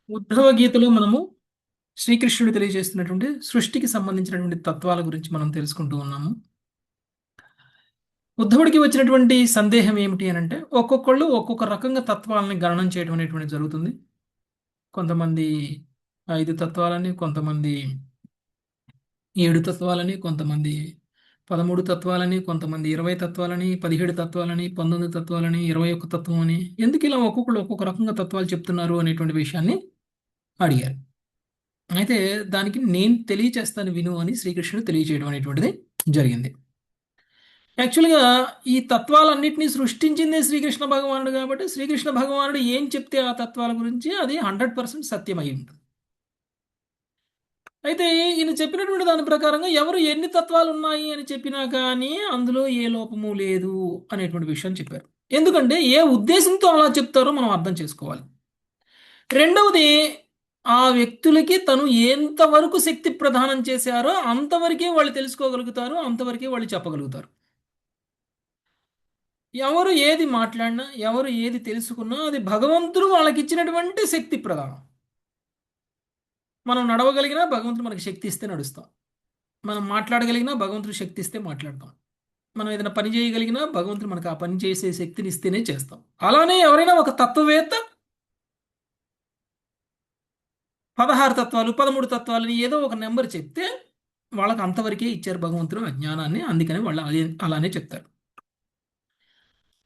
ఉద్ధవ గీతలో మనము శ్రీకృష్ణుడు తెలియజేస్తున్నటువంటి సృష్టికి సంబంధించినటువంటి తత్వాల గురించి మనం తెలుసుకుంటూ ఉన్నాము. ఉద్ధవుడికి వచ్చినటువంటి సందేహం ఏమిటి అని అంటే ఒక్కొక్కళ్ళు ఒక్కొక్క రకంగా తత్వాలని గణనం చేయడం అనేటువంటి జరుగుతుంది. కొంతమంది 5 తత్వాలని, కొంతమంది 7 తత్వాలని, కొంతమంది 13 తత్వాలని, కొంతమంది 20 తత్వాలని, 17 తత్వాలని, 19 తత్వాలని, 21 తత్వం అని ఎందుకు ఇలా ఒక్కొక్కళ్ళు ఒక్కొక్క రకంగా తత్వాలు చెప్తున్నారు అనేటువంటి విషయాన్ని అడిగారు. అయితే దానికి నేను తెలియచేస్తాను విను అని శ్రీకృష్ణుడు తెలియచేయడం అనేటువంటిది జరిగింది. యాక్చువల్గా ఈ తత్వాలన్నింటినీ సృష్టించిందే శ్రీకృష్ణ భగవానుడు కాబట్టి శ్రీకృష్ణ భగవానుడు ఏం చెప్తే ఆ తత్వాల గురించి అది 100% సత్యమై ఉంటుంది. అయితే ఈయన చెప్పినటువంటి దాని ప్రకారంగా ఎవరు ఎన్ని తత్వాలు ఉన్నాయి అని చెప్పినా కానీ అందులో ఏ లోపము లేదు అనేటువంటి విషయం చెప్పారు. ఎందుకంటే ఏ ఉద్దేశంతో అలా చెప్తారో మనం అర్థం చేసుకోవాలి. రెండవది, ఆ వ్యక్తులకి తను ఎంతవరకు శక్తి ప్రదానం చేశారో అంతవరకే వాళ్ళు తెలుసుకోగలుగుతారు, అంతవరకే వాళ్ళు చెప్పగలుగుతారు. ఎవరు ఏది మాట్లాడినా, ఎవరు ఏది తెలుసుకున్నా అది భగవంతుడు వాళ్ళకి ఇచ్చినటువంటి శక్తి ప్రదానం. మనం నడవగలిగినా భగవంతుడు మనకి శక్తి ఇస్తే నడుస్తాం. మనం మాట్లాడగలిగినా భగవంతుడు శక్తి ఇస్తే మాట్లాడతాం. మనం ఏదైనా పని చేయగలిగినా భగవంతుడు మనకు ఆ పని చేసే శక్తిని ఇస్తేనే చేస్తాం. అలానే ఎవరైనా ఒక తత్వవేత్త 16 తత్వాలు 13 తత్వాలని ఏదో ఒక నెంబర్ చెప్తే వాళ్ళకి అంతవరకే ఇచ్చారు భగవంతుడు అజ్ఞానాన్ని, అందుకని వాళ్ళు అలానే చెప్తారు.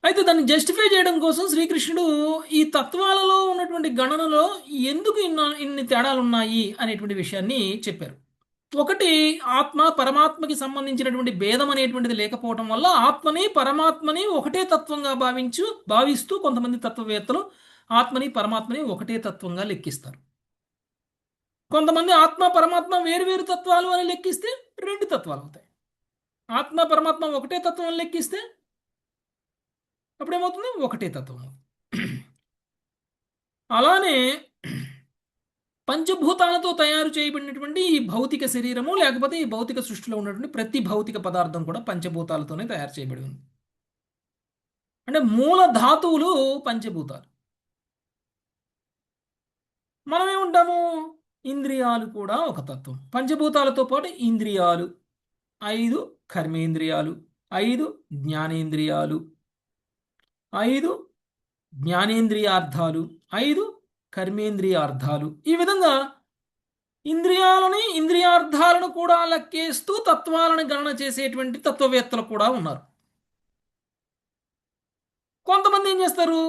అయితే దాన్ని జస్టిఫై చేయడం కోసం శ్రీకృష్ణుడు ఈ తత్వాలలో ఉన్నటువంటి గణనలో ఎందుకు ఇన్ని తేడాలు ఉన్నాయి అనేటువంటి విషయాన్ని చెప్పారు. ఒకటి, ఆత్మ పరమాత్మకి సంబంధించినటువంటి భేదం అనేటువంటిది లేకపోవటం వల్ల ఆత్మని పరమాత్మని ఒకటే తత్వంగా భావిస్తూ కొంతమంది తత్వవేత్తలు ఆత్మని పరమాత్మని ఒకటే తత్వంగా లెక్కిస్తారు. కొంతమంది ఆత్మ పరమాత్మ వేరు వేరు తత్వాలు అని లెక్కిస్తే 2 తత్వాలు అవుతాయి. ఆత్మ పరమాత్మ ఒకటే తత్వం అని లెక్కిస్తే అప్పుడేమవుతుంది? ఒకటే తత్వం. అలానే పంచభూతాలతో తయారు చేయబడినటువంటి ఈ భౌతిక శరీరము లేకపోతే ఈ భౌతిక సృష్టిలో ఉన్నటువంటి ప్రతి భౌతిక పదార్థం కూడా పంచభూతాలతోనే తయారు చేయబడి ఉంది. అంటే మూల ధాతువులు పంచభూతాలు. మనం ఏముంటాము? ఇంద్రియాలు కూడా ఒక తత్వం. పంచభూతాలతో పాటు ఇంద్రియాలు 5 కర్మేంద్రియాలు, 5 జ్ఞానేంద్రియాలు, 5 జ్ఞానేంద్రియార్థాలు, 5 కర్మేంద్రియార్థాలు. ఈ విధంగా ఇంద్రియార్థాలను కూడా లెక్కేస్తూ తత్వాలను గణన చేసేటువంటి తత్వవేత్తలు కూడా ఉన్నారు. కొంతమంది ఏం చేస్తారు?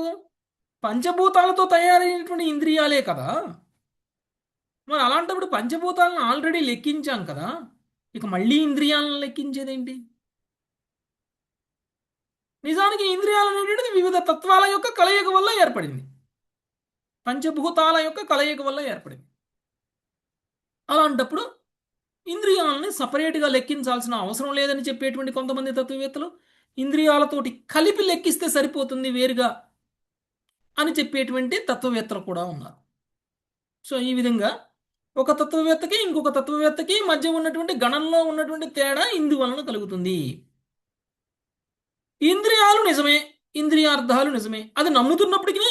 పంచభూతాలతో తయారైనటువంటి ఇంద్రియాలే కదా, మరి అలాంటప్పుడు పంచభూతాలను ఆల్రెడీ లెక్కించాం కదా, ఇక మళ్ళీ ఇంద్రియాలను లెక్కించేదేంటి? నిజానికి ఇంద్రియాలు అనేటువంటిది వివిధ తత్వాల యొక్క కలయిక వల్ల ఏర్పడింది, పంచభూతాల యొక్క కలయిక వల్ల ఏర్పడింది. అలాంటప్పుడు ఇంద్రియాలని సపరేట్గా లెక్కించాల్సిన అవసరం లేదని చెప్పేటువంటి కొంతమంది తత్వవేత్తలు, ఇంద్రియాలతోటి కలిపి లెక్కిస్తే సరిపోతుంది వేరుగా అని చెప్పేటువంటి తత్వవేత్తలు కూడా ఉన్నారు. సో ఈ విధంగా ఒక తత్వవేత్తకి ఇంకొక తత్వవేత్తకి మధ్య ఉన్నటువంటి గణంలో ఉన్నటువంటి తేడా ఇందువలన కలుగుతుంది. ఇంద్రియాలు నిజమే, ఇంద్రియార్థాలు నిజమే, అది నమ్ముతున్నప్పటికీ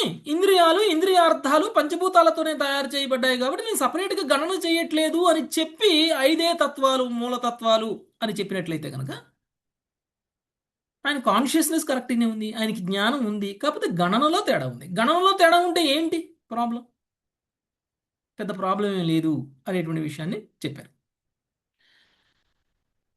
ఇంద్రియార్థాలు పంచభూతాలతోనే తయారు చేయబడ్డాయి కాబట్టి నేను సపరేట్గా గణన చేయట్లేదు అని చెప్పి 5 తత్వాలు మూలతత్వాలు అని చెప్పినట్లయితే కనుక ఆయన కాన్షియస్నెస్ కరెక్ట్గానే ఉంది, ఆయనకి జ్ఞానం ఉంది, కాకపోతే గణనలో తేడా ఉంది. గణనలో తేడా ఉంటే ఏంటి ప్రాబ్లం? పెద్ద ప్రాబ్లం ఏం లేదు అనేటువంటి విషయాన్ని చెప్పారు.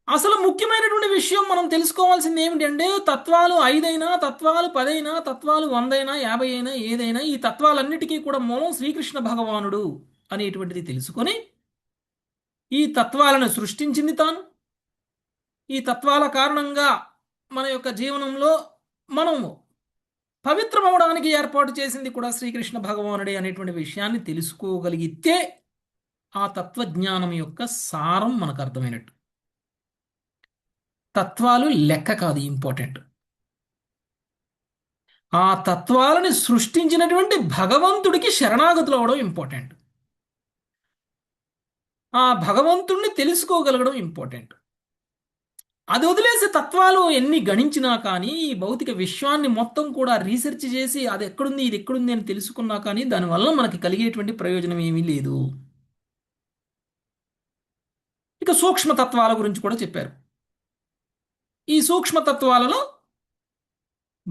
అసలు ముఖ్యమైనటువంటి విషయం మనం తెలుసుకోవాల్సింది ఏమిటంటే తత్వాలు 5 అయినా, తత్వాలు 10 అయినా, తత్వాలు 100 అయినా, 50 అయినా, ఏదైనా ఈ తత్వాలన్నిటికీ కూడా మూలం శ్రీకృష్ణ భగవానుడు అనేటువంటిది తెలుసుకొని ఈ తత్వాలను సృష్టించింది తాను. ఈ తత్వాల కారణంగా మన యొక్క జీవనంలో మనము పవిత్రమవడానికి ఏర్పాటు చేసింది కూడా శ్రీకృష్ణ భగవానుడే అనేటువంటి విషయాన్ని తెలుసుకోగలిగితే ఆ తత్వజ్ఞానం యొక్క సారం మనకు అర్థమైనట్టు. తత్వాలు లెక్క కాదు ఇంపార్టెంట్, ఆ తత్వాలని సృష్టించినటువంటి భగవంతుడికి శరణాగతులు అవడం ఇంపార్టెంట్, ఆ భగవంతుడిని తెలుసుకోగలగడం ఇంపార్టెంట్. అది వదిలేసి తత్వాలు ఎన్ని గణించినా కానీ ఈ భౌతిక విశ్వాన్ని మొత్తం కూడా రీసెర్చ్ చేసి అది ఎక్కడుంది ఇది ఎక్కడుంది అని తెలుసుకున్నా కానీ దానివల్ల మనకి కలిగేటువంటి ప్రయోజనం ఏమీ లేదు. ఇక సూక్ష్మతత్వాల గురించి కూడా చెప్పారు. ఈ సూక్ష్మతత్వాలలో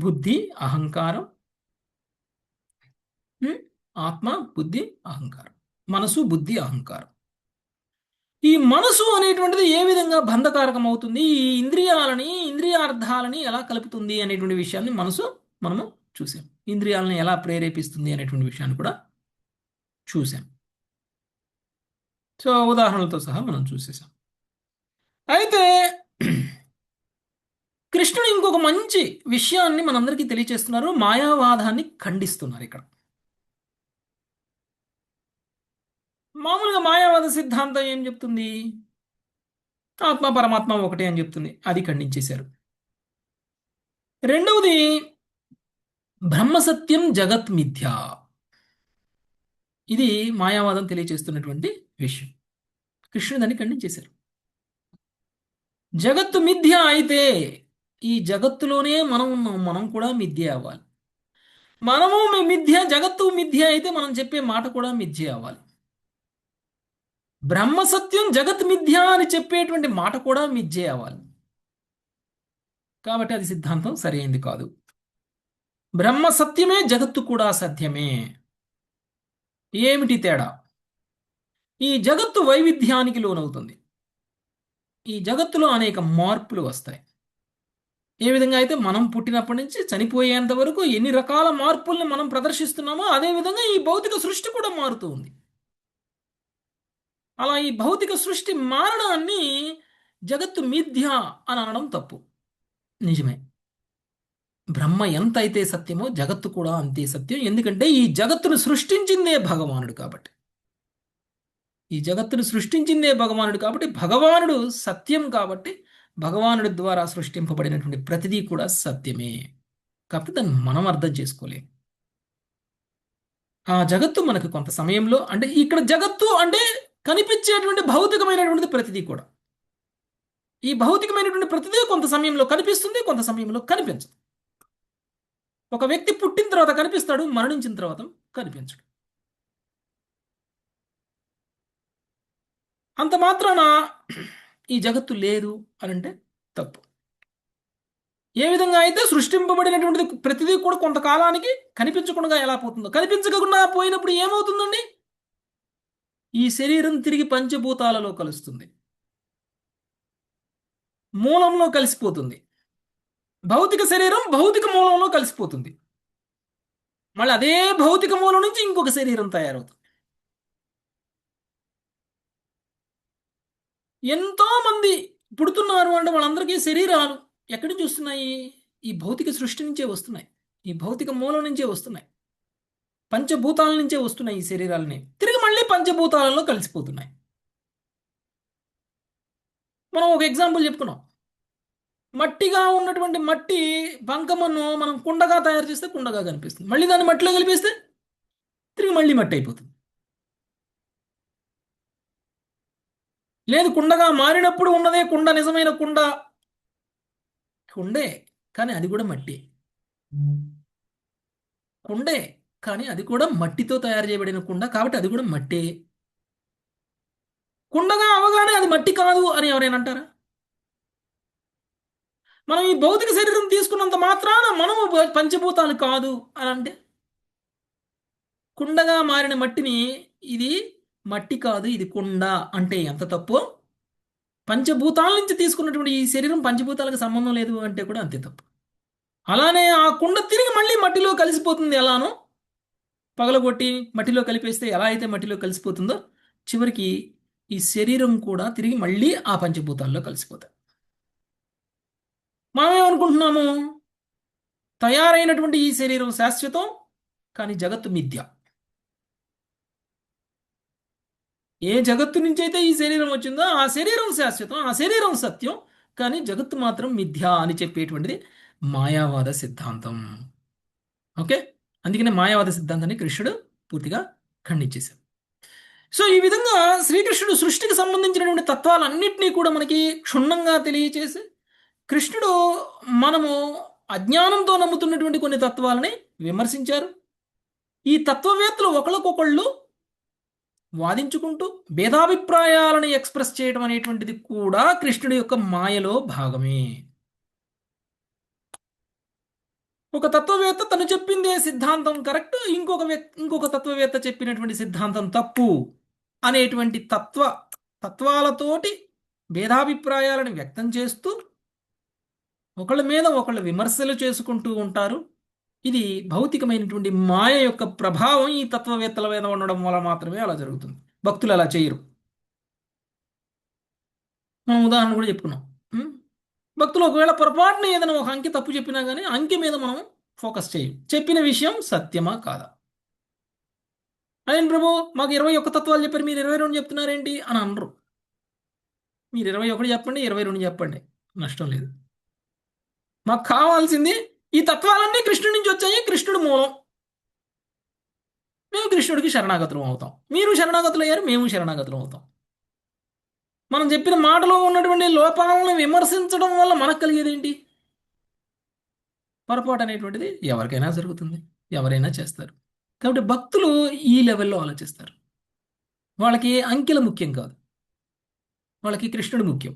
బుద్ధి, అహంకారం, ఉమ్, ఆత్మ, బుద్ధి, అహంకారం, మనసు, బుద్ధి, అహంకారం. ఈ మనసు అనేటువంటిది ఏ విధంగా బంధకారకం అవుతుంది, ఈ ఇంద్రియాలని ఇంద్రియార్థాలని ఎలా కలుపుతుంది అనేటువంటి విషయాన్ని మనము చూసాం. ఇంద్రియాలను ఎలా ప్రేరేపిస్తుంది అనేటువంటి విషయాన్ని కూడా చూసాం. సో ఉదాహరణలతో సహా మనం చూసేసాం. అయితే కృష్ణుడు ఇంకొక మంచి విషయాన్ని మనందరికీ తెలియచేస్తున్నారు. మాయావాదాన్ని ఖండిస్తున్నారు ఇక్కడ. మామూలుగా మాయావాద సిద్ధాంతం ఏం చెప్తుంది? ఆత్మ పరమాత్మ ఒకటే అని చెప్తుంది. అది ఖండించేశారు. రెండవది బ్రహ్మసత్యం జగత్ మిథ్య. ఇది మాయావాదం తెలియచేస్తున్నటువంటి విషయం. కృష్ణుడు దాన్ని ఖండించేశారు. జగత్తు మిథ్య అయితే ఈ జగత్తులోనే మనం ఉన్నాం, మనం కూడా మిథ్య అవ్వాలి. మనము మిథ్య, జగత్తు మిథ్య అయితే మనం చెప్పే మాట కూడా మిథ్య అవ్వాలి. బ్రహ్మసత్యం జగత్ మిథ్య అని చెప్పేటువంటి మాట కూడా మిథ్య అవ్వాలి. కాబట్టి అది సిద్ధాంతం సరైంది కాదు. బ్రహ్మ సత్యమే, జగత్తు కూడా సత్యమే. ఏమిటి తేడా? ఈ జగత్తు వైవిధ్యానికి లోనవుతుంది. ఈ జగత్తులో అనేక మార్పులు వస్తాయి. ఏ విధంగా అయితే మనం పుట్టినప్పటి నుంచి చనిపోయేంత వరకు ఎన్ని రకాల మార్పుల్ని మనం ప్రదర్శిస్తున్నామో అదే విధంగా ఈ భౌతిక సృష్టి కూడా మారుతూ ఉంది. అలా ఈ భౌతిక సృష్టి మారడాన్ని జగత్తు మిథ్య అని అనడం తప్పు. నిజమే, బ్రహ్మ ఎంత అయితే సత్యమో జగత్తు కూడా అంతే సత్యం. ఎందుకంటే ఈ జగత్తును సృష్టించిందే భగవానుడు కాబట్టి. ఈ జగత్తును సృష్టించిందే భగవానుడు కాబట్టి భగవానుడు సత్యం కాబట్టి భగవానుడి ద్వారా సృష్టింపబడినటువంటి ప్రతిదీ కూడా సత్యమే. కాబట్టి దాన్ని మనం అర్థం చేసుకోలేం. ఆ జగత్తు మనకు కొంత సమయంలో, అంటే ఇక్కడ జగత్తు అంటే కనిపించేటువంటి భౌతికమైనటువంటిది ప్రతిదీ కూడా. ఈ భౌతికమైనటువంటి ప్రతిదీ కొంత సమయంలో కనిపిస్తుంది, కొంత సమయంలో కనిపించదు. ఒక వ్యక్తి పుట్టిన తర్వాత కనిపిస్తాడు, మరణించిన తర్వాత కనిపించడు. అంత మాత్రాన ఈ జగత్తు లేదు అని అంటే తప్పు. ఏ విధంగా అయితే సృష్టింపబడినటువంటిది ప్రతిదీ కూడా కొంతకాలానికి కనిపించకుండా ఎలా పోతుందో, కనిపించకుండా పోయినప్పుడు ఏమవుతుందండి? ఈ శరీరం తిరిగి పంచభూతాలలో కలుస్తుంది, మూలంలో కలిసిపోతుంది. భౌతిక శరీరం భౌతిక మూలంలో కలిసిపోతుంది. మళ్ళీ అదే భౌతిక మూలం నుంచి ఇంకొక శరీరం తయారవుతుంది. ఎంతో మంది పుడుతున్నారు అంటే వాళ్ళందరికీ శరీరాలు ఎక్కడి నుంచి వస్తున్నాయి? ఈ భౌతిక సృష్టి నుంచే వస్తున్నాయి, ఈ భౌతిక మూలం నుంచే వస్తున్నాయి, పంచభూతాల నుంచే వస్తున్నాయి. ఈ శరీరాలని తిరిగి మళ్ళీ పంచభూతాలలో కలిసిపోతున్నాయి. మనం ఒక ఎగ్జాంపుల్ చెప్పుకున్నాం. మట్టిగా ఉన్నటువంటి మట్టి బంకమన్ను మనం కుండగా తయారు చేస్తే కుండగా కనిపిస్తుంది. మళ్ళీ దాన్ని మట్టిలో కలిపేస్తే తిరిగి మళ్ళీ మట్టి అయిపోతుంది. లేదు, కుండగా మారినప్పుడు ఉన్నదే కుండ, నిజమైన కుండ కుండే, కానీ అది కూడా మట్టి. కుండే, కానీ అది కూడా మట్టితో తయారు చేయబడిన కుండ కాబట్టి అది కూడా మట్టే. కుండగా అవగానే అది మట్టి కాదు అని ఎవరైనా అంటారా? మనం ఈ భౌతిక శరీరం తీసుకున్నంత మాత్రాన మనము పంచభూతాలు కాదు అని అంటే, కుండగా మారిన మట్టిని ఇది మట్టి కాదు ఇది కుండ అంటే ఎంత తప్పు. పంచభూతాల నుంచి తీసుకున్నటువంటి ఈ శరీరం పంచభూతాలకు సంబంధం లేదు అంటే కూడా అంతే తప్పు. అలానే ఆ కుండ తిరిగి మళ్ళీ మట్టిలో కలిసిపోతుంది. ఎలానో పగలగొట్టి మట్టిలో కలిపేస్తే ఎలా అయితే మట్టిలో కలిసిపోతుందో చివరికి ఈ శరీరం కూడా తిరిగి మళ్ళీ ఆ పంచభూతాల్లో కలిసిపోతాయి. మనం ఏమనుకుంటున్నాము? తయారైనటువంటి ఈ శరీరం శాశ్వతం, కానీ జగత్తు మిథ్య. ఏ జగత్తు నుంచి అయితే ఈ శరీరం వచ్చిందో ఆ శరీరం శాశ్వతం, ఆ శరీరం సత్యం, కానీ జగత్తు మాత్రం మిథ్య అని చెప్పేటువంటిది మాయావాద సిద్ధాంతం. ఓకే, అందుకనే మాయావాద సిద్ధాంతాన్ని కృష్ణుడు పూర్తిగా ఖండించేశారు. సో ఈ విధంగా శ్రీకృష్ణుడు సృష్టికి సంబంధించినటువంటి తత్వాలన్నింటినీ కూడా మనకి క్షుణ్ణంగా తెలియచేసి కృష్ణుడు మనము అజ్ఞానంతో నమ్ముతున్నటువంటి కొన్ని తత్వాలని విమర్శించారు. ఈ తత్వవేత్తలు ఒకళ్ళకొకళ్ళు వాదించుకుంటూ భేదాభిప్రాయాలను ఎక్స్ప్రెస్ చేయడం అనేటువంటిది కూడా కృష్ణుడి యొక్క మాయలో భాగమే. ఒక తత్వవేత్త తను చెప్పిందే సిద్ధాంతం కరెక్ట్, ఇంకొక తత్వవేత్త చెప్పినటువంటి సిద్ధాంతం తప్పు అనేటువంటి తత్వాలతోటి భేదాభిప్రాయాలను వ్యక్తం చేస్తూ ఒకళ్ళ మీద ఒకళ్ళు విమర్శలు చేసుకుంటూ ఉంటారు. ఇది భౌతికమైనటువంటి మాయ యొక్క ప్రభావం ఈ తత్వవేత్తల మీద ఉండడం వల్ల మాత్రమే అలా జరుగుతుంది. భక్తులు అలా చేయరు. మనం ఉదాహరణ కూడా చెప్పుకున్నాం. ఉం? భక్తులు ఒకవేళ పొరపాటున ఏదైనా ఒక అంకె తప్పు చెప్పినా కానీ అంకె మీద మనం ఫోకస్ చేయం. చెప్పిన విషయం సత్యమా కాదా. అదేంటి ప్రభు మాకు 21 తత్వాలు చెప్పారు, మీరు 22 చెప్తున్నారేంటి అని అనరు. మీరు 21 చెప్పండి, 22 చెప్పండి, నష్టం లేదు. మాకు కావాల్సింది ఈ తత్వాలన్నీ కృష్ణుడి నుంచి వచ్చాయి, కృష్ణుడు మూలం, మేము కృష్ణుడికి శరణాగతులం అవుతాం. మీరు శరణాగతులు అయ్యారు, మేము శరణాగతులం అవుతాం. మనం చెప్పిన మాటలో ఉన్నటువంటి లోపాలను విమర్శించడం వల్ల మనకు కలిగేదేంటి? పొరపాటు అనేటువంటిది ఎవరికైనా జరుగుతుంది, ఎవరైనా చేస్తారు. కాబట్టి భక్తులు ఈ లెవెల్లో ఆలోచిస్తారు. వాళ్ళకి అంకెల ముఖ్యం కాదు, వాళ్ళకి కృష్ణుడు ముఖ్యం.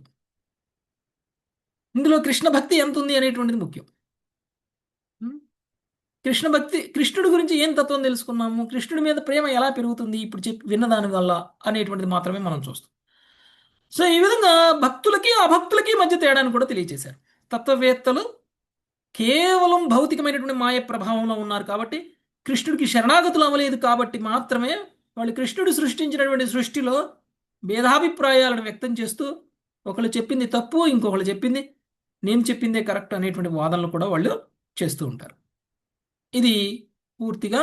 ఇందులో కృష్ణ భక్తి ఎంత ఉంది అనేటువంటిది ముఖ్యం. ఉం? కృష్ణ భక్తి, కృష్ణుడి గురించి ఏం తత్వం తెలుసుకున్నాము, కృష్ణుడి మీద ప్రేమ ఎలా పెరుగుతుంది ఇప్పుడు విన్నదాని వల్ల అనేటువంటిది మాత్రమే మనం చూస్తాం. సో ఈ విధంగా భక్తులకి అభక్తులకి మధ్య తేడాను కూడా తెలియజేశారు. తత్వవేత్తలు కేవలం భౌతికమైనటువంటి మాయ ప్రభావంలో ఉన్నారు కాబట్టి, కృష్ణుడికి శరణాగతులు అవ్వలేదు కాబట్టి మాత్రమే వాళ్ళు కృష్ణుడు సృష్టించినటువంటి సృష్టిలో భేదాభిప్రాయాలను వ్యక్తం చేస్తూ ఒకళ్ళు చెప్పింది తప్పు, ఇంకొకళ్ళు చెప్పింది నేను చెప్పిందే కరెక్ట్ అనేటువంటి వాదనలు కూడా వాళ్ళు చేస్తూ ఉంటారు. ఇది పూర్తిగా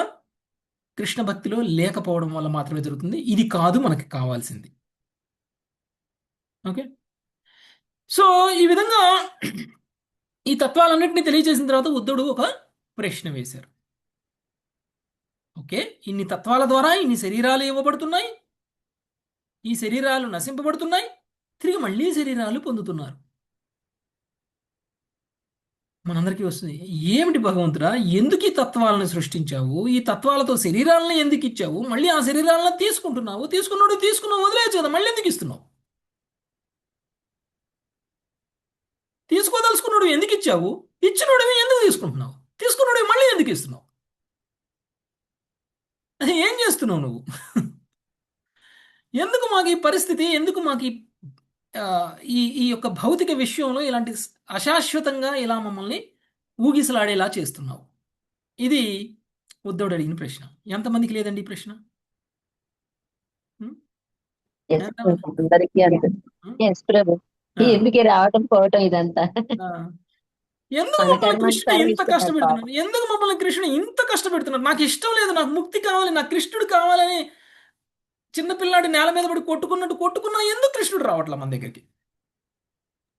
కృష్ణ భక్తిలో లేకపోవడం వల్ల మాత్రమే జరుగుతుంది. ఇది కాదు మనకి కావాల్సింది. ఓకే, సో ఈ విధంగా ఈ తత్వాలన్నింటినీ తెలియజేసిన తర్వాత ఉద్ధవుడు ఒక ప్రశ్న వేశారు. ఓకే, ఇన్ని తత్వాల ద్వారా ఇన్ని శరీరాలు ఇవ్వబడుతున్నాయి, ఈ శరీరాలు నశింపబడుతున్నాయి, తిరిగి మళ్ళీ శరీరాలు పొందుతున్నారు. మనందరికీ వస్తుంది, ఏమిటి భగవంతుడా, ఎందుకు ఈ తత్వాలను సృష్టించావు, ఈ తత్వాలతో శరీరాలను ఎందుకు ఇచ్చావు, మళ్ళీ ఆ శరీరాలను తీసుకుంటున్నావు, తీసుకున్నావు వదిలేయచ్చు కదా, మళ్ళీ ఎందుకు ఇస్తున్నావు, తీసుకోదలుచుకున్నాడు ఎందుకు ఇచ్చావు, ఇచ్చినోడివి ఎందుకు తీసుకుంటున్నావు, తీసుకున్నోడివి మళ్ళీ ఎందుకు ఇస్తున్నావు, అది ఏం చేస్తున్నావు నువ్వు? ఎందుకు మాకు ఈ పరిస్థితి, ఎందుకు మాకు ఈ ఈ యొక్క భౌతిక విషయంలో ఇలాంటి అశాశ్వతంగా ఇలా మమ్మల్ని ఊగిసలాడేలా చేస్తున్నావు? ఇది ఉద్ధవుడు అడిగిన ప్రశ్న. ఎంతమందికి లేదండి ఈ ప్రశ్న? అందరికీ ఎందుకు రావటం పోవటం ఇదంతా ఎందుకు మమ్మల్ని కృష్ణుడు ఇంత కష్టపెడుతున్నాడు, ఎందుకు మమ్మల్ని కృష్ణుడు ఇంత కష్టపెడుతున్నాడు, నాకు ఇష్టం లేదు, నాకు ముక్తి కావాలి, నాకు కృష్ణుడు కావాలని చిన్నపిల్లాడి నేల మీద పడి కొట్టుకున్నట్టు కొట్టుకున్నా ఎందుకు కృష్ణుడు రావట్లే మన దగ్గరికి?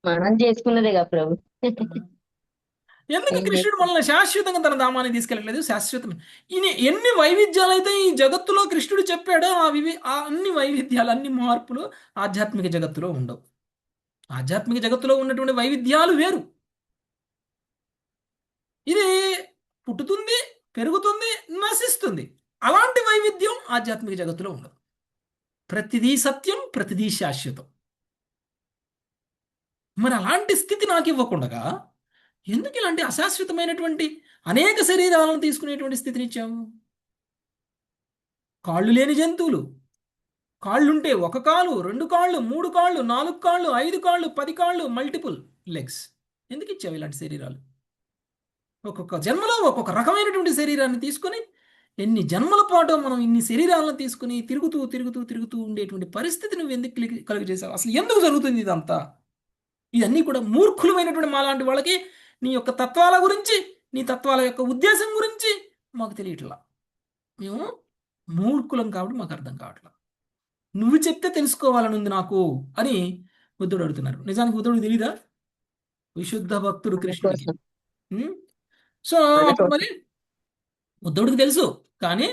మనం చేసుకున్నదేగా ప్రభు. ఎందుకు కృష్ణుడు మనల్ని శాశ్వతంగా తన ధామాన్ని తీసుకెళ్ళట్లేదు? శాశ్వతం ఎన్ని వైవిధ్యాలు అయితే ఈ జగత్తులో కృష్ణుడు చెప్పాడో ఆ అన్ని వైవిధ్యాలు, అన్ని మార్పులు ఆధ్యాత్మిక జగత్తులో ఉండవు. ఆధ్యాత్మిక జగత్తులో ఉన్నటువంటి వైవిధ్యాలు వేరు. ఇది పుట్టుతుంది, పెరుగుతుంది, నశిస్తుంది. అలాంటి వైవిధ్యం ఆధ్యాత్మిక జగత్తులో ఉండదు. ప్రతిదీ సత్యం, ప్రతిదీ శాశ్వతం. మరి అలాంటి స్థితి నాకు ఇవ్వకుండా ఎందుకు ఇలాంటి అశాశ్వతమైనటువంటి అనేక శరీరాలను తీసుకునేటువంటి స్థితినిచ్చాము? కాళ్ళు లేని జంతువులు, కాళ్ళుంటే 1 కాలు, 2 కాళ్ళు, 3 కాళ్ళు, 4 కాళ్ళు, 5 కాళ్ళు, 10 కాళ్ళు, మల్టిపుల్ లెగ్స్ ఎందుకు ఇచ్చావు ఇలాంటి శరీరాలు? ఒక్కొక్క జన్మలో ఒక్కొక్క రకమైనటువంటి శరీరాన్ని తీసుకొని ఎన్ని జన్మల పాటు మనం ఇన్ని శరీరాలను తీసుకుని తిరుగుతూ తిరుగుతూ తిరుగుతూ ఉండేటువంటి పరిస్థితి నువ్వు ఎందుకు కలుగజేశావు? అసలు ఎందుకు జరుగుతుంది ఇదంతా? ఇవన్నీ కూడా మూర్ఖులమైనటువంటి మాలాంటి వాళ్ళకి నీ యొక్క తత్వాల గురించి, నీ తత్వాల యొక్క ఉద్దేశం గురించి మాకు తెలియట్లా. మేము మూర్ఖులం కాబట్టి మాకు అర్థం కావట్లా. నువ్వు చెప్తే తెలుసుకోవాలని ఉంది నాకు అని ఉద్ధవుడు అడుగుతున్నారు. నిజానికి ఉద్ధవుడికి తెలీదా? విశుద్ధ భక్తుడు కృష్ణుడికి. సో మరి ఉద్ధవుడికి తెలుసు, కానీ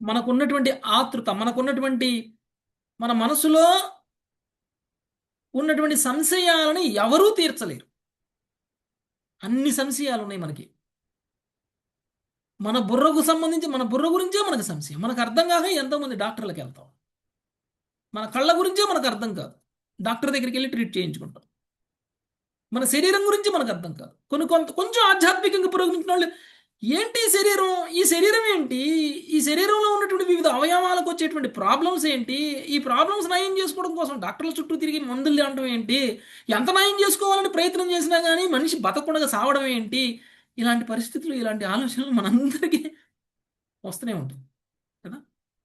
మనకున్నటువంటి ఆతృత, మనకున్నటువంటి మన మనసులో ఉన్నటువంటి సంశయాలను ఎవరూ తీర్చలేరు. అన్ని సంశయాలు ఉన్నాయి మనకి. మన బుర్రకు సంబంధించి మన బుర్ర గురించే మనకు సంశయం. మనకు అర్థం కాక ఎంతోమంది డాక్టర్లకు వెళ్తాం. మన కళ్ళ గురించే మనకు అర్థం కాదు, డాక్టర్ దగ్గరికి వెళ్ళి ట్రీట్ చేయించుకుంటాం. మన శరీరం గురించి మనకు అర్థం కాదు. కొంచెం ఆధ్యాత్మికంగా పురోగమించిన వాళ్ళు, ఏంటి ఈ శరీరం, ఈ శరీరం ఏంటి, ఈ శరీరంలో ఉన్నటువంటి వివిధ అవయవాలకు వచ్చేటువంటి ప్రాబ్లమ్స్ ఏంటి, ఈ ప్రాబ్లమ్స్ నయం చేసుకోవడం కోసం డాక్టర్ల చుట్టూ తిరిగి మందులు అనడం ఏంటి, ఎంత నయం చేసుకోవాలని ప్రయత్నం చేసినా కానీ మనిషి బతకకుండా సావడం ఏంటి, ఇలాంటి పరిస్థితులు, ఇలాంటి ఆలోచనలు మనందరికీ వస్తూనే ఉంటాయి కదా.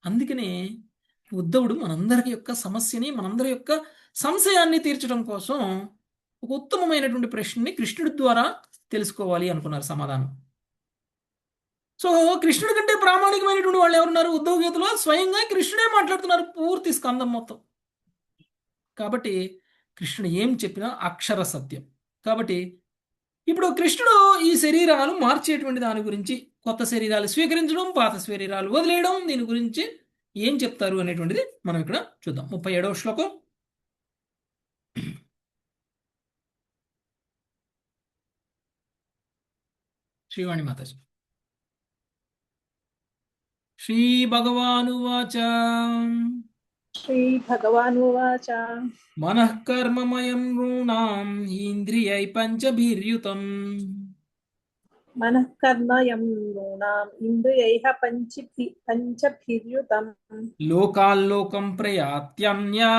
అందుకనే ఉద్ధవుడు మనందరి యొక్క సమస్యని, మనందరి యొక్క సంశయాన్ని తీర్చడం కోసం ఒక ఉత్తమమైనటువంటి ప్రశ్నని కృష్ణుడి ద్వారా తెలుసుకోవాలి అనుకున్నారు సమాధానం. సో కృష్ణుడి కంటే ప్రామాణికమైనటువంటి వాళ్ళు ఎవరున్నారు? ఉద్ధవ గీతలో స్వయంగా కృష్ణుడే మాట్లాడుతున్నారు పూర్తి స్కందం మొత్తం. కాబట్టి కృష్ణుడు ఏం చెప్పినా అక్షర సత్యం. కాబట్టి ఇప్పుడు కృష్ణుడు ఈ శరీరాలు మార్చేటువంటి దాని గురించి, కొత్త శరీరాలు స్వీకరించడం, పాత శరీరాలు వదిలేయడం, దీని గురించి ఏం చెప్తారు అనేటువంటిది మనం ఇక్కడ చూద్దాం. 37వ శ్లోకం. శ్రీవాణి మాతాజీ. శ్రీభగవానువాచ శ్రీభగవానువాచ మనః కర్మమయం నృణాం ఇంద్రియై పంచభిర్యుతం మనః కర్మయం నూనాం ఇంద్రియైః పంచభిర్యుతం లోకాల్లోకం ప్రయాత్యన్యా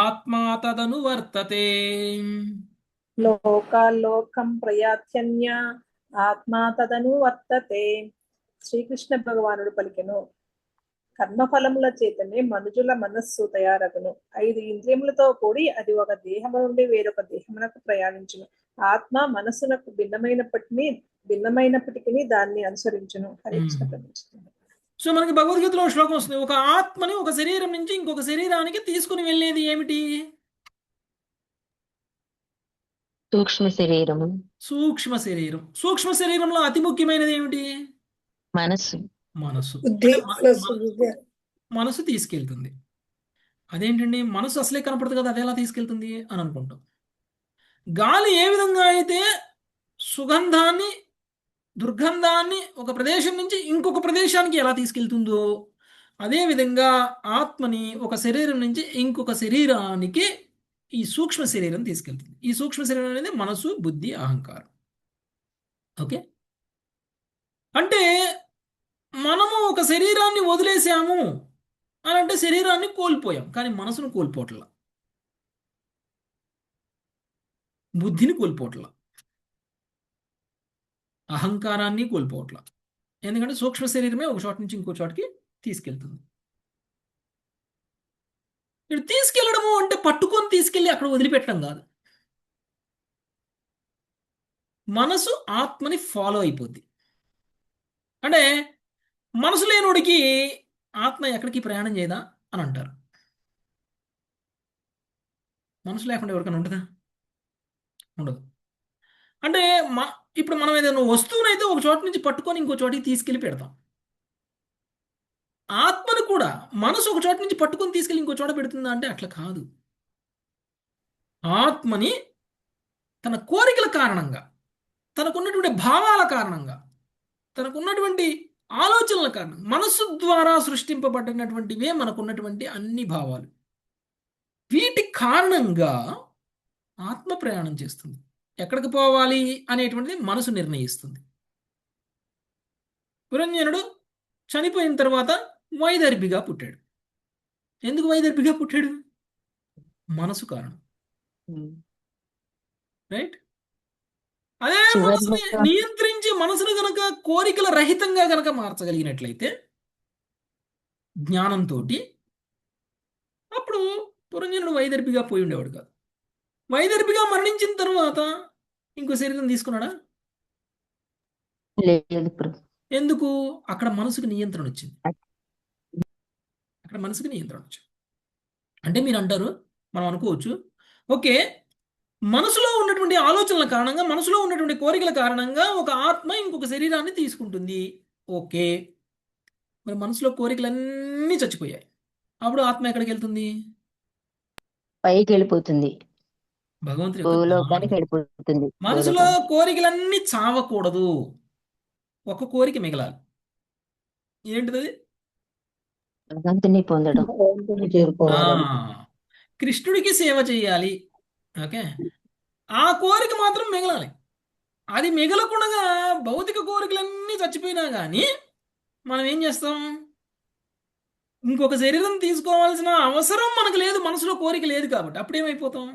ఆత్మా తదనువర్తతే. లోకాల్లోకం ప్రయాత్యన్య ఆత్మా తదను వర్తతే. శ్రీకృష్ణ భగవానుడు పలికెను, కర్మఫలముల చేతనే మనుజుల మనస్సు తయారగును. 5 ఇంద్రియములతో కూడి అది ఒక దేహము నుండి వేరొక దేహమునకు ప్రయాణించును. ఆత్మ మనస్సునకు భిన్నమైనప్పటికీ దాన్ని అనుసరించును. హరికృష్ణ ప్రవేశిస్తుంది. సో మనకి భగవద్గీతలో శ్లోకం వస్తుంది, ఒక ఆత్మని ఒక శరీరం నుంచి ఇంకొక శరీరానికి తీసుకుని వెళ్ళేది ఏమిటి? సూక్ష్మ శరీరము, సూక్ష్మ శరీరం. సూక్ష్మ శరీరంలో అతి ముఖ్యమైనది ఏమిటి? మనస్సు. మనసు. బుద్ధి, మనసు తీసుకెళ్తుంది. అదేంటండి, మనసు అసలే కనపడదు కదా, అది ఎలా తీసుకెళ్తుంది అని అనుకుంటాం. గాలి ఏ విధంగా అయితే సుగంధాన్ని, దుర్గంధాన్ని ఒక ప్రదేశం నుంచి ఇంకొక ప్రదేశానికి ఎలా తీసుకెళ్తుందో, అదేవిధంగా ఆత్మని ఒక శరీరం నుంచి ఇంకొక శరీరానికి ఈ సూక్ష్మ శరీరం తీసుకెళ్తుంది. ఈ సూక్ష్మ శరీరం అనేది మనసు, బుద్ధి, అహంకారం. ఓకే. అంటే మనము ఒక శరీరాన్ని వదిలేసాము అని అంటే శరీరాన్ని కోల్పోయాం, కానీ మనసును కోల్పోవట్లా, బుద్ధిని కోల్పోవట్లా, అహంకారాన్ని కోల్పోవట్లా. ఎందుకంటే సూక్ష్మ శరీరమే ఒక చోట నుంచి ఇంకో చోటకి తీసుకెళ్తుంది. ఇక్కడ తీసుకెళ్ళడము అంటే పట్టుకొని తీసుకెళ్ళి అక్కడ వదిలిపెట్టడం కాదు. మనసు ఆత్మని ఫాలో అయిపోద్ది. అంటే మనసు లేనోడికి ఆత్మ ఎక్కడికి ప్రయాణం చేయదా అని అంటారు. మనసు లేకుండా ఎవరికైనా ఉంటుందా? ఉండదు. అంటే ఇప్పుడు మనం ఏదైనా వస్తువునైతే ఒక చోట నుంచి పట్టుకొని ఇంకో చోటికి తీసుకెళ్ళి పెడతాం. ఆత్మను కూడా మనసు ఒక చోట నుంచి పట్టుకొని తీసుకెళ్ళి ఇంకో చోట పెడుతుందా అంటే అట్లా కాదు. ఆత్మని తన కోరికల కారణంగా, తనకున్నటువంటి భావాల కారణంగా, తనకున్నటువంటి ఆలోచనల కారణంగా, మనస్సు ద్వారా సృష్టింపబడినటువంటివే మనకున్నటువంటి అన్ని భావాలు. వీటి కారణంగా ఆత్మ ప్రయాణం చేస్తుంది. ఎక్కడికి పోవాలి అనేటువంటిది మనసు నిర్ణయిస్తుంది. పురంజనుడు చనిపోయిన తర్వాత వైదర్భిగా పుట్టాడు. ఎందుకు వైదర్భిగా పుట్టాడు? మనసు కారణం. రైట్. అదే మనసుని నియంత్రించి మనసును గనక కోరికల రహితంగా గనక మార్చగలిగినట్లయితే జ్ఞానంతో, అప్పుడు పురంజనుడు వైదర్భిగా పోయి ఉండేవాడు కాదు. వైదర్భిగా మరణించిన తర్వాత ఇంకో శరీరం తీసుకున్నాడా? లేదు. ఎందుకు? అక్కడ మనసుకు నియంత్రణ వచ్చింది. అంటే మీరు అంటారు, మనం అనుకోవచ్చు, ఓకే, మనసులో ఉన్నటువంటి ఆలోచనల కారణంగా, మనసులో ఉన్నటువంటి కోరికల కారణంగా ఒక ఆత్మ ఇంకొక శరీరాన్ని తీసుకుంటుంది. ఓకే, మరి మనసులో కోరికలన్నీ చచ్చిపోయాయి, అప్పుడు ఆత్మ ఎక్కడికి వెళ్తుంది? పైకి వెళ్ళిపోతుంది. భగవంతుడి యొక్క భూలోకానికి దానం. వెళ్ళిపోతుంది. మనసులో భూలోకానికి కోరికలన్నీ చావకూడదు, ఒక కోరిక మిగలాలి. ఏంటిది? భగవంతుని పొందడం. భగవంతుని ఆ చేరుకోవాలని. కృష్ణుడికి సేవ చేయాలి. ఓకే, ఆ కోరిక మాత్రం మిగలాలి. అది మిగలకుండా భౌతిక కోరికలన్నీ చచ్చిపోయినా కానీ మనం ఏం చేస్తాం? ఇంకొక శరీరం తీసుకోవాల్సిన అవసరం మనకు లేదు, మనసులో కోరిక లేదు కాబట్టి. అప్పుడేమైపోతాం?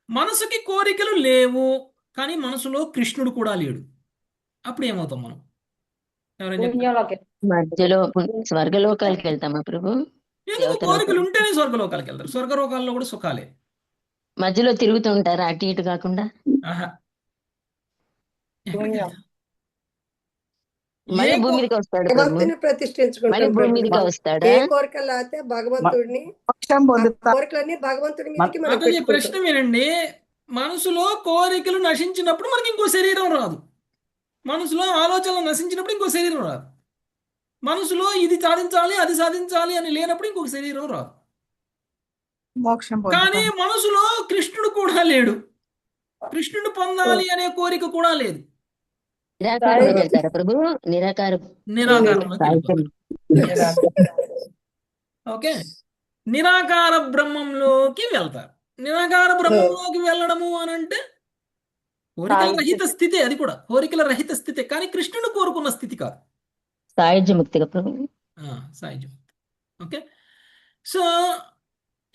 మనసుకి కోరికలు లేవు కానీ మనసులో కృష్ణుడు కూడా లేడు. అప్పుడు ఏమవుతాం మనం? ఎవరైనా చెప్తారా? పుణ్యంలోకి మధ్యలో స్వర్గలోకాలకు వెళ్తామా ప్రభు? ఎందుకు? దేవతలోకం కోరికలు ఉంటేనే స్వర్గలోకాలకు వెళ్తారు. స్వర్గలోకాల్లో కూడా సుఖాలే. మధ్యలో తిరుగుతూ ఉంటారా అటు ఇటు కాకుండా? ఆహా, ఎక్కడికి పుణ్యం. వెళ్తాం? మళ్ళీ ఏ భూమి కో- మీదకి వస్తాడు ప్రభు. భగవంతుని మళ్ళీ ప్రతిష్ఠించుకుంటాం భూమి ప్రభు. మీదకి వస్తాడా? ఏ కోరిక లేకపోతే భగవంతుడిని మోక్షం ఆ పొందుతా కోరికలన్నీ భగవంతుడి మీదకి మనం అతని ప్రశ్న పెట్టుకుంటాం. వినండి. మనసులో కోరికలు నశించినప్పుడు మనకి ఇంకో శరీరం రాదు. మనసులో ఆలోచనలు నశించినప్పుడు ఇంకో శరీరం రాదు. మనసులో ఇది సాధించాలి అది సాధించాలి అని లేనప్పుడు ఇంకొక శరీరం రాదు. మోక్షం కానీ పొందుతాం. మనసులో కృష్ణుడు కూడా లేడు. కృష్ణుడు పొందాలి అనే కోరిక కూడా లేదు. నిరాకారంలోకి వెళ్తారా ప్రభు? నిరాకారంలోకి వెళ్ళిపోతారు. ఓకే, నిరాకార బ్రహ్మంలోకి వెళ్తారు. నిరాకార బ్రహ్మంలోకి వెళ్ళడము అని అంటే కోరికల రహిత స్థితి. అది కూడా కోరికల రహిత స్థితి, కానీ కృష్ణుడు కోరుకున్న స్థితి కాదు. సాయుధ్య ముక్తిగా ప్రభు. సాయుధ్యం. ఓకే, సో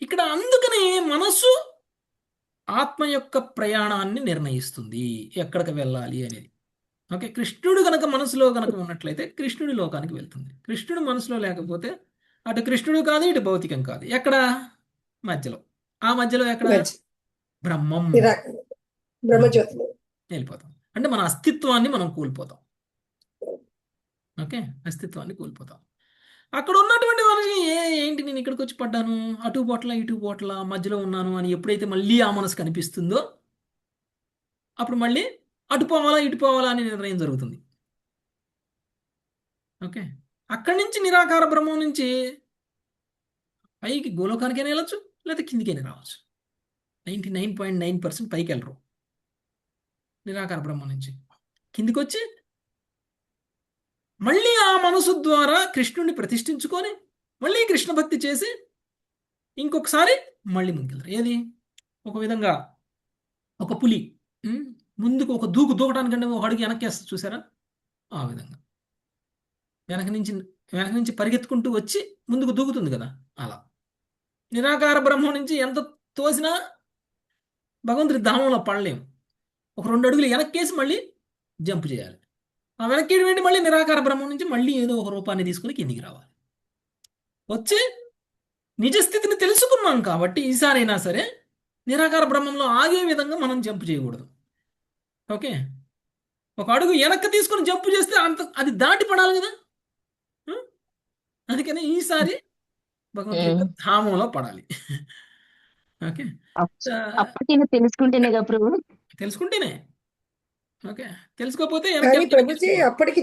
ఇక్కడ అందుకనే మనసు ఆత్మ యొక్క ప్రయాణాన్ని నిర్ణయిస్తుంది, ఎక్కడికి వెళ్ళాలి అనేది. ఓకే, కృష్ణుడు గనక మనసులో గనక ఉన్నట్లయితే కృష్ణుడి లోకానికి వెళ్తుంది. కృష్ణుడు మనసులో లేకపోతే అటు కృష్ణుడు కాదు, ఇటు భౌతికం కాదు. ఎక్కడ? మధ్యలో. ఆ మధ్యలో ఎక్కడ? మధ్య- బ్రహ్మం. నిరాకరణ బ్రహ్మజ్యోతిలో వెళ్ళిపోతాం. అంటే మన అస్తిత్వాన్ని మనం కోల్పోతాం. ఓకే, అస్తిత్వాన్ని కోల్పోతాం. అక్కడ ఉన్నటువంటి మనిషి ఏంటి నేను ఇక్కడికి వచ్చి పడ్డాను, అటు పోట్ల ఇటు పోట్ల మధ్యలో ఉన్నాను అని ఎప్పుడైతే మళ్ళీ ఆ మనసు కనిపిస్తుందో అప్పుడు మళ్ళీ అటు పోవాలా ఇటు పోవాలా అనే నిర్ణయం జరుగుతుంది. ఓకే, అక్కడి నుంచి నిరాకార బ్రహ్మం నుంచి పైకి గోలోకానికైనా వెళ్ళచ్చు, లేదా కిందికైనా రావచ్చు. 99.9% పైకి వెళ్ళరు. నిరాకార బ్రహ్మం నుంచి కిందికి వచ్చి మళ్ళీ ఆ మనసు ద్వారా కృష్ణుడిని ప్రతిష్ఠించుకొని మళ్ళీ కృష్ణ భక్తి చేసి ఇంకొకసారి మళ్ళీ ముందుకెళ్తారు. ఏది? ఒక విధంగా ఒక పులి ముందుకు ఒక దూకడానికంటే ఒక అడుగు వెనక్కి వేస్తుంది చూసారా? ఆ విధంగా వెనక నుంచి పరిగెత్తుకుంటూ వచ్చి ముందుకు దూకుతుంది కదా, అలా నిరాకార బ్రహ్మం నుంచి ఎంత తోసినా భగవంతుడి ధామంలో పడలేము. ఒక 2 అడుగులు వెనక్కేసి మళ్ళీ జంప్ చేయాలి. ఆ వెనక్కి వెండి మళ్ళీ నిరాకార బ్రహ్మం నుంచి మళ్ళీ ఏదో ఒక రూపాన్ని తీసుకుని కిందికి రావాలి. వచ్చి నిజస్థితిని తెలుసుకున్నాం కాబట్టి ఈసారైనా సరే నిరాకార బ్రహ్మంలో ఆగే విధంగా మనం జంప్ చేయకూడదు. ఓకే, ఒక అడుగు వెనక్కి తీసుకుని జంప్ చేస్తే అది దాటి పడాలి కదా. అందుకని ఈసారి భగవంతుడి యొక్క ధామంలో పడాలి. ఓకే, అప్పటికైనా తెలుసుకుంటేనే కదా ప్రభు. తెలుసుకుంటేనే. ఓకే, తెలుసుకోకపోతే కానీ ప్రభుజీ అప్పటికి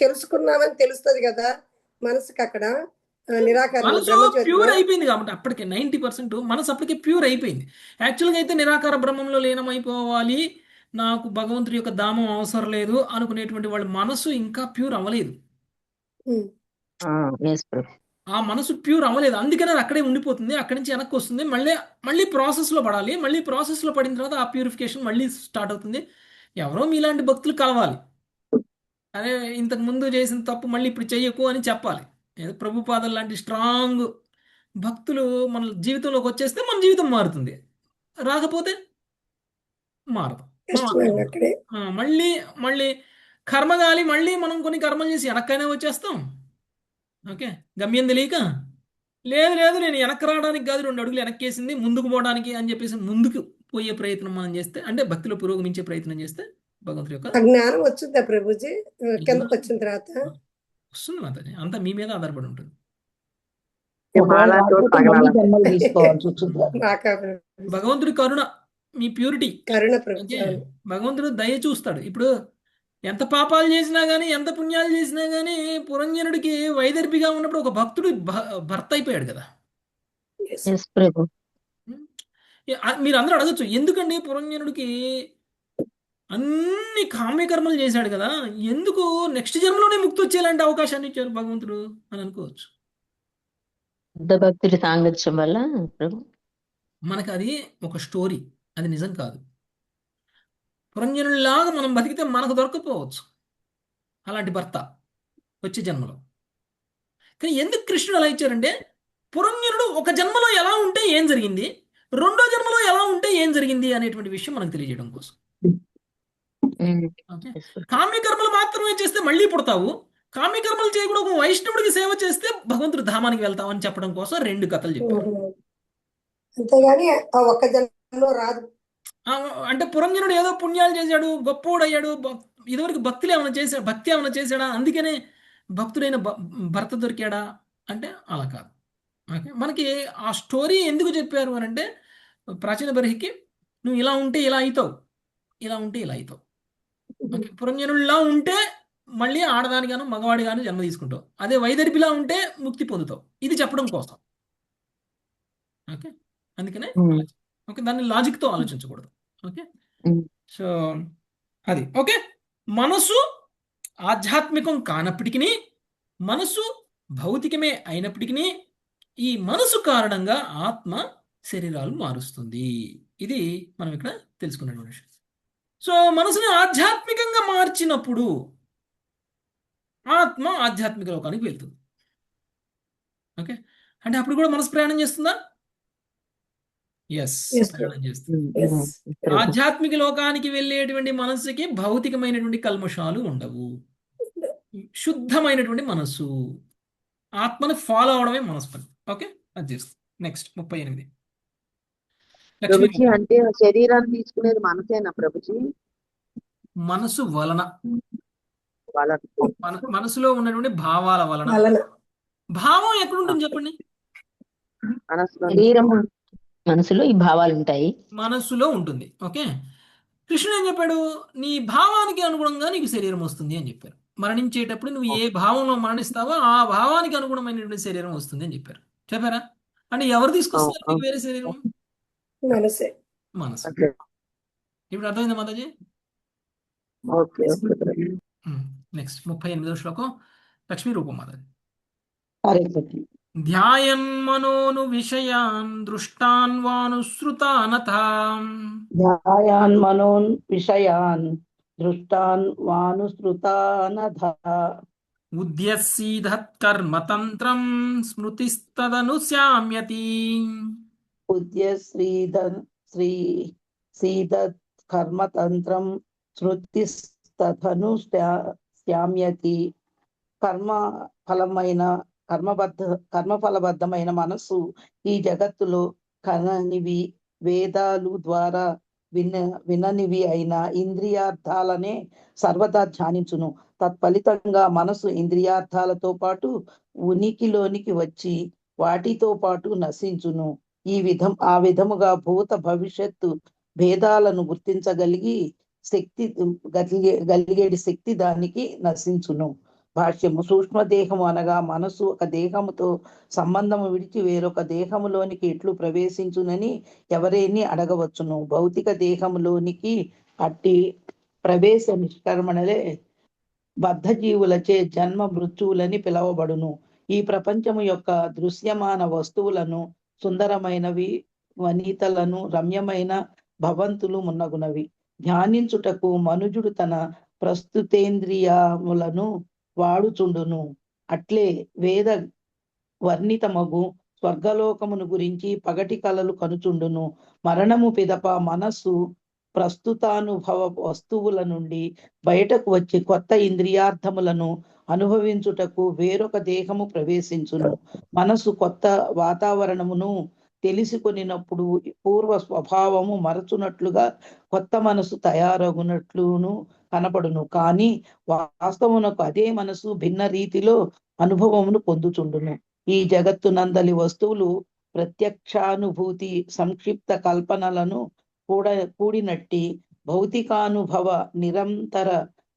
తెలుసుకున్నామని తెలుస్తుంది కదా మనసుకి. అక్కడ నిరాకరణ మనసు బ్రహ్మజ్యోతిలో ప్యూర్ అయిపోయింది కాబట్టి అప్పటికే 90% మనసు అప్పటికే ప్యూర్ అయిపోయింది. యాక్చువల్గా అయితే నిరాకార బ్రహ్మంలో లీనమైపోవాలి, నాకు భగవంతుడి యొక్క ధామం అవసరం లేదు అనుకునేటువంటి వాళ్ళ మనసు ఇంకా ప్యూర్ అవ్వలేదు. ఉమ్. ఎస్ ప్రభు. ఆ మనసు ప్యూర్ అవ్వలేదు, అందుకనే అది అక్కడే ఉండిపోతుంది. అక్కడి నుంచి వెనక్కి వస్తుంది, మళ్ళీ ప్రాసెస్లో పడాలి. మళ్ళీ ప్రాసెస్లో పడిన తర్వాత ఆ ప్యూరిఫికేషన్ మళ్ళీ స్టార్ట్ అవుతుంది. ఎవరో మీలాంటి భక్తులు కలవాలి, అదే ఇంతకు ముందు చేసిన తప్పు మళ్ళీ ఇప్పుడు చెయ్యకు అని చెప్పాలి. ఏదో ప్రభుపాదం లాంటి స్ట్రాంగ్ భక్తులు మన జీవితంలోకి వచ్చేస్తే మన జీవితం మారుతుంది, రాకపోతే మారదు. కష్టమే అక్కడే. మళ్ళీ కర్మగాలి మళ్ళీ మనం కొన్ని కర్మలు చేసి వెనక్కైనా వచ్చేస్తాం. ఓకే, గమ్యం తెలియక లేదు నేను వెనక్కి రావడానికి కాదు 2 అడుగులు వెనక్కేసింది ముందుకు పోవడానికి అని చెప్పేసి ముందుకు పోయే ప్రయత్నం మనం చేస్తే, అంటే భక్తిలో పురోగమించే ప్రయత్నం చేస్తే భగవంతుడి యొక్క ఆ జ్ఞానం వచ్చిందా ప్రభుజీ కిందకు వచ్చిన తర్వాత? వస్తుంది మాతాజీ. అంతా మీ మీద ఆధారపడి ఉంటుంది. మళ్ళీ జన్మలు తీసుకోవాల్సి వచ్చింది. నాకా భగవంతుడి కరుణ, మీ ప్యూరిటీ. కరుణ ప్రభుజీ. భగవంతుడు దయ చూస్తాడు. ఇప్పుడు ఎంత పాపాలు చేసినా గానీ ఎంత పుణ్యాలు చేసినా గానీ పురంజనుడికి వైదర్భిగా ఉన్నప్పుడు ఒక భక్తుడు భర్త అయిపోయాడు కదా. ఎస్ ప్రభు. మీరు అందరూ అడగచ్చు, ఎందుకండి పురంజనుడికి అన్ని కామ్యకర్మలు చేశాడు కదా, ఎందుకు నెక్స్ట్ జన్మలోనే ముక్తి వచ్చేలాంటి అవకాశాన్ని ఇచ్చారు భగవంతుడు అని అనుకోవచ్చు. బుద్ధ భక్తుడి సాంగత్యం వల్ల ప్రభు. మనకు అది ఒక స్టోరీ, అది నిజం కాదు. పురంజనుడిలాగా మనం బతికితే మనకు దొరకపోవచ్చు అలాంటి భర్త వచ్చే జన్మలో. కానీ ఎందుకు కృష్ణుడు అలా ఇచ్చారంటే, పురంజనుడు ఒక జన్మలో ఎలా ఉంటే ఏం జరిగింది, రెండో జన్మలో ఎలా ఉంటే ఏం జరిగింది అనేటువంటి విషయం మనకు తెలియజేయడం కోసం. ఓకే, Yes, ప్రభు. కామ్యకర్మలు మాత్రమే చేస్తే మళ్ళీ పుడతావు, కామ్యకర్మలు చేయకుండా ఒక వైష్ణవుడికి సేవ చేస్తే భగవంతుడు ధామానికి వెళ్తావు అని చెప్పడం కోసం రెండు కథలు చెప్పారు. అంతేగాని ఆ ఒక్క జన్మలో రాదు. ఆ, అంటే పురంజనుడు ఏదో పుణ్యాలు చేశాడు, గొప్పోడు అయ్యాడు, ఇదివరకు భక్తులు ఏమైనా చేశాడు, భక్తి ఏమైనా చేశాడా, అందుకనే భక్తుడైన భర్త దొరికాడా అంటే అలా కాదు. ఓకే, మనకి ఆ స్టోరీ ఎందుకు చెప్పారు అని అంటే, ప్రాచీన బర్హికి నువ్వు ఇలా ఉంటే ఇలా అవుతావు, ఇలా ఉంటే ఇలా అవుతావు. ఓకే, పురంజనుడిలా ఉంటే మళ్ళీ ఆడదానిగాను మగవాడిగాను జన్మ తీసుకుంటావు, అదే వైదర్భిలా ఉంటే ముక్తి పొందుతావు, ఇది చెప్పడం కోసం. ఓకే, అందుకనే ఓకే, దాన్ని లాజిక్తో ఆలోచించకూడదు. ఓకే, సో అది ఓకే. మనసు ఆధ్యాత్మికం కానప్పటికీ, మనసు భౌతికమే అయినప్పటికీ, ఈ మనసు కారణంగా ఆత్మ శరీరాలు మారుస్తుంది. ఇది మనం ఇక్కడ తెలుసుకున్నటువంటి విషయం. సో మనసుని ఆధ్యాత్మికంగా మార్చినప్పుడు ఆత్మ ఆధ్యాత్మిక లోకానికి వెళ్తుంది. ఓకే, అంటే అప్పుడు కూడా మనసు ప్రయాణం చేస్తుందా? ఎస్, Yes, ప్రయాణం చేస్తుంది. Yes. ఆధ్యాత్మిక లోకానికి వెళ్ళేటువంటి మనసుకి భౌతికమైనటువంటి కల్మషాలు ఉండవు, శుద్ధమైనటువంటి మనసు, ఆత్మని ఫాలో అవడమే మనసు పని. ఓకే, అది చేస్తుంది. నెక్స్ట్ 38 లక్ష్మీ. ప్రభుజీ, అంటే ఆ శరీరాన్ని తీసుకునేది మనసేనా ప్రభుజీ? మనసు వలన, వాళ్ళ మనసులో ఉన్నటువంటి భావాల వలన. వలన భావం ఎక్కడ ఉంటుంది చెప్పండి? మనసులో శరీరము మనసులో ఈ భావాలు ఉంటాయి. మనసులో ఉంటుంది. ఓకే, కృష్ణుడు ఏం చెప్పాడు? నీ భావానికి అనుగుణంగా నీకు శరీరం వస్తుంది అని చెప్పారు. మరణించేటప్పుడు నువ్వు ఏ భావంలో మరణిస్తావో ఆ భావానికి అనుగుణమైనటువంటి శరీరం వస్తుంది అని చెప్పారు. చెప్పారా? అంటే ఎవరు తీసుకొస్తారు నీకు వేరే శరీరం? మనసే. మనసు. ఓకే ఇప్పుడు అర్థమైందా మాతాజీ? ఓకే ప్రభుజీ. నెక్స్ట్ 38వ శ్లోకం, లక్ష్మీ రూపం మాతాజీ. సరే ప్రభుజీ. ధ్యాయన్ మనోను విషయాన్ దృష్టాన్ వానుసృతానథాం ధ్యాయాన్ మనోన్ విషయాన్ దృష్టాన్ వానుసృతానధ ఉద్యసీధత్కర్మతంత్రం స్మృతిస్తదనుశామ్యతి. ఉద్య శ్రీ సీదత్ కర్మతంత్రం స్మృతిస్తథను శ్యామ్యతి. కర్మఫలబద్ధమైన మనస్సు ఈ జగత్తులో కననివి, వేదాలు ద్వారా విననివి అయిన ఇంద్రియార్థాలనే సర్వదా ధ్యానించును. తత్ఫలితంగా మనసు ఇంద్రియార్థాలతో పాటు ఉనికిలోనికి వచ్చి వాటితో పాటు నశించును. ఆ విధముగా భూత భవిష్యత్తు భేదాలను గుర్తించగలిగి గలిగేడి శక్తి దానికి నశించును. భాష్యము. సూక్ష్మదేహము అనగా మనసు ఒక దేహముతో సంబంధము విడిచి వేరొక దేహములోనికి ఎట్లు ప్రవేశించునని ఎవరేని అడగవచ్చును. భౌతిక దేహములోనికి అట్టి ప్రవేశ నిష్కర్మణలే బద్ధజీవులచే జన్మ మృత్యువులని పిలవబడును. ఈ ప్రపంచము యొక్క దృశ్యమాన వస్తువులను, సుందరమైనవి వనితలను, రమ్యమైన భవంతులు మున్నగునవి ధ్యానించుటకు మనుజుడు తన ప్రస్తుతేంద్రియములను వాడుచుండును. అట్లే వేద వర్ణితమగు స్వర్గలోకమును గురించి పగటి కలలు కనుచుండును. మరణము పిదప మనస్సు ప్రస్తుతానుభవ వస్తువుల నుండి బయటకు వచ్చి కొత్త ఇంద్రియార్థములను అనుభవించుటకు వేరొక దేహము ప్రవేశించును. మనసు కొత్త వాతావరణమును తెలుసుకొనినప్పుడు పూర్వ స్వభావము మరచునట్లుగా కొత్త మనసు తయారగునట్లును కనపడును. కానీ వాస్తవమునకు అదే మనసు భిన్న రీతిలో అనుభవమును పొందుచుండును. ఈ జగత్తునందలి వస్తువులు ప్రత్యక్షానుభూతి సంక్షిప్త కల్పనలను కూడినట్టి భౌతికానుభవ నిరంతర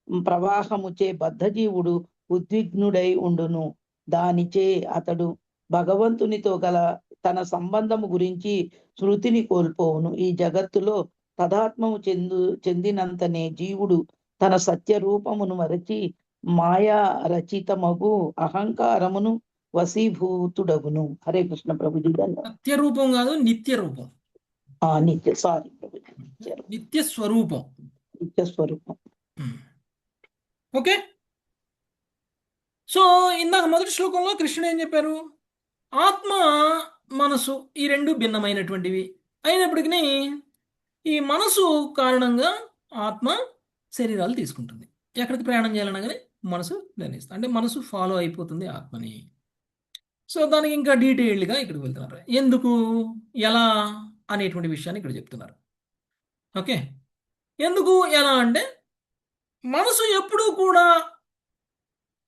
ప్రవాహముచే బద్ధజీవుడు ఉద్విగ్నుడై ఉండును. దానిచే అతడు భగవంతునితో గల తన సంబంధము గురించి శృతిని కోల్పోవును. ఈ జగత్తులో తదాత్మము చెందినంతనే జీవుడు తన సత్య రూపమును మరచి మాయా రచితమగు అహంకారమును వశీభూతుడగును. హరే కృష్ణ ప్రభుజీ. ధన్యవాదాలు. సత్య రూపం కాదు, నిత్య రూపం, నిత్య సారీ ప్రభుజీ, నిత్య స్వరూపం. నిత్య స్వరూపం. ఓకే. సో ఇందాక మొదటి శ్లోకంలో కృష్ణుడు ఏం చెప్పారు? ఆత్మ మనసు ఈ రెండు భిన్నమైనటువంటివి అయినప్పటికీ ఈ మనసు కారణంగా ఆత్మ శరీరాలు తీసుకుంటుంది. ఎక్కడికి ప్రయాణం చేయాలనగానే మనసు నిర్ణయిస్తుంది. అంటే మనసు ఫాలో అయిపోతుంది ఆత్మని. సో దానికి ఇంకా డీటెయిల్డ్గా ఇక్కడికి వెళ్తున్నారు. ఎందుకు, ఎలా అనేటువంటి విషయాన్ని ఇక్కడ చెప్తున్నారు. ఓకే. ఎందుకు, ఎలా అంటే మనసు ఎప్పుడూ కూడా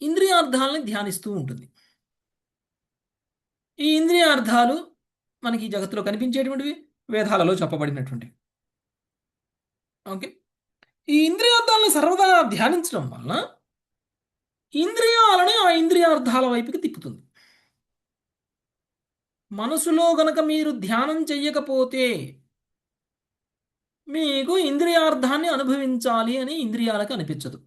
ఇంద్రియార్థాలని ధ్యానిస్తూ ఉంటుంది. ఈ ఇంద్రియార్థాలు మనకి ఈ జగత్తులో కనిపించేటువంటివి, వేదాలలో చెప్పబడినటువంటివి. ఓకే. ఈ ఇంద్రియార్థాలను సర్వదా ధ్యానించడం వల్ల ఇంద్రియాలని ఆ ఇంద్రియార్థాల వైపుకి తిప్పుతుంది. మనసులో గనక మీరు ధ్యానం చెయ్యకపోతే మీకు ఇంద్రియార్థాన్ని అనుభవించాలి అని ఇంద్రియాలకు అనిపించదు.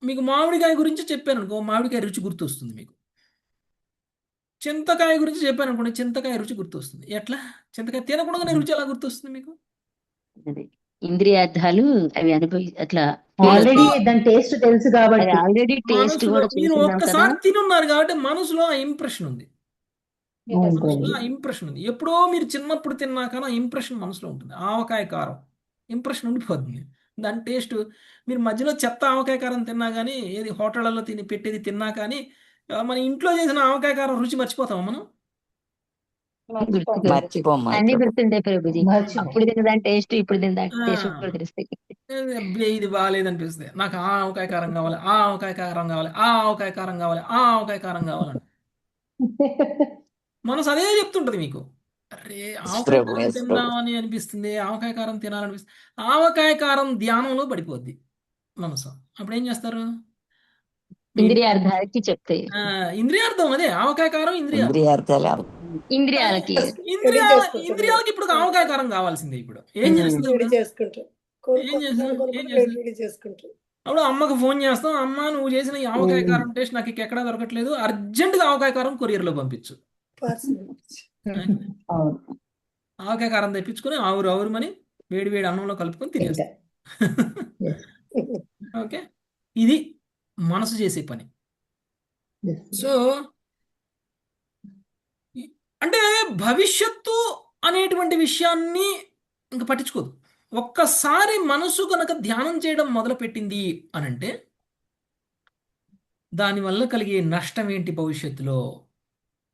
మీకు మామిడికాయ గురించి చెప్పాను అనుకో, మామిడికాయ రుచి గుర్తొస్తుంది. మీకు చింతకాయ గురించి చెప్పాను అనుకోండి, చింతకాయ రుచి గుర్తొస్తుంది. ఎట్లా? చింతకాయ తినకుండానే రుచి ఎలా గుర్తొస్తుంది మీకు? అదే ఇంద్రియార్థాలు అవి అట్లా ఆల్రెడీ దాని టేస్ట్ తెలుసు కాబట్టి ఆల్రెడీ టేస్ట్ మనసులో కూడా మీరు చూసున్నాం కదా. ఒక్కసారి తినున్నారు కాబట్టి మనసులో ఆ ఇంప్రెషన్ ఉంది. అవును మనసులో ప్రభు. ఆ ఇంప్రెషన్ ఉంది. ఎప్పుడో మీరు చిన్నప్పుడు తిన్నాక ఆ ఇంప్రెషన్ మనసులో ఉంటుంది. ఆవకాయ కారం ఇంప్రెషన్ ఉండిపోతుంది. దాని టేస్ట్ మీరు మధ్యలో చెత్త ఆవకాయ కారం తిన్నా కానీ, ఏది హోటళ్లలో పెట్టేది తిన్నా కానీ, మన ఇంట్లో చేసిన ఆవకాయ కారం రుచి మర్చిపోతామా మనం? గుర్తుకు మర్చిపోం అన్ని గుర్తుంటాయి ప్రభుజీ. మర్చిపో. అప్పుడు తిన్న దాని టేస్ట్, ఇప్పుడు తిన్న దాని ఆ. టేస్ట్ కూడా తెలుస్తాయి. అబ్బే, ఇది బాగాలేదనిపిస్తుంది. నాకు ఆ ఆవకాయ కారం కావాలి, ఆ ఆవకాయ కారం కావాలి, ఆ ఆవకాయ కారం కావాలి, ఆ ఆవకాయ కారం కావాలని మనసు అదే చెప్తుంటది మీకు. అరే ఆవకాయ ప్రభు, కారం yes, ప్రభు. తిందామని అనిపిస్తుంది, ఆవకాయ కారం తినాలనిపిస్తుంది. ఆవకాయ కారం ధ్యానంలో పడిపోద్ది మనసు. అప్పుడు ఏం చేస్తారు? మీ ఇంద్రియార్థాలకి చెప్తాయి. ఇంద్రియార్థం అదే ఆవకాయ కారం ఇంద్రియార్థం. ఇంద్రియార్థాలు ఇంద్రియాలకి ఇంద్రియాలకి ఇప్పుడు ఆవకాయ కారం కావాల్సిందే. ఇప్పుడు ఏం చేస్తుంది? వేడి ఇప్పుడు చేసుకుంటారు. ఏం చేస్తుంది? వేడి చేసుకుంటారు. అప్పుడు అమ్మకు ఫోన్ చేస్తాం, అమ్మ నువ్వు చేసిన ఈ ఆవకాయ కారం టేస్ట్ నాకు ఎక్కడా దొరకట్లేదు, అర్జెంటుగా ఆవకాయ కారం కొరియర్లో పంపించు. పార్సల్ అవును. ఆవకాయ కారం తెప్పించుకొని ఆవురమని వేడి వేడి అన్నంలో కలుపుకొని తినేస్తాం. Yes. ఓకే. ఇది మనసు చేసే పని. Yes. సో అంటే భవిష్యత్తు అనేటువంటి విషయాన్ని ఇంకా పట్టించుకోదు. ఒక్కసారి మనసు కనుక ధ్యానం చేయడం మొదలుపెట్టింది అనంటే దానివల్ల కలిగే నష్టం ఏంటి భవిష్యత్తులో,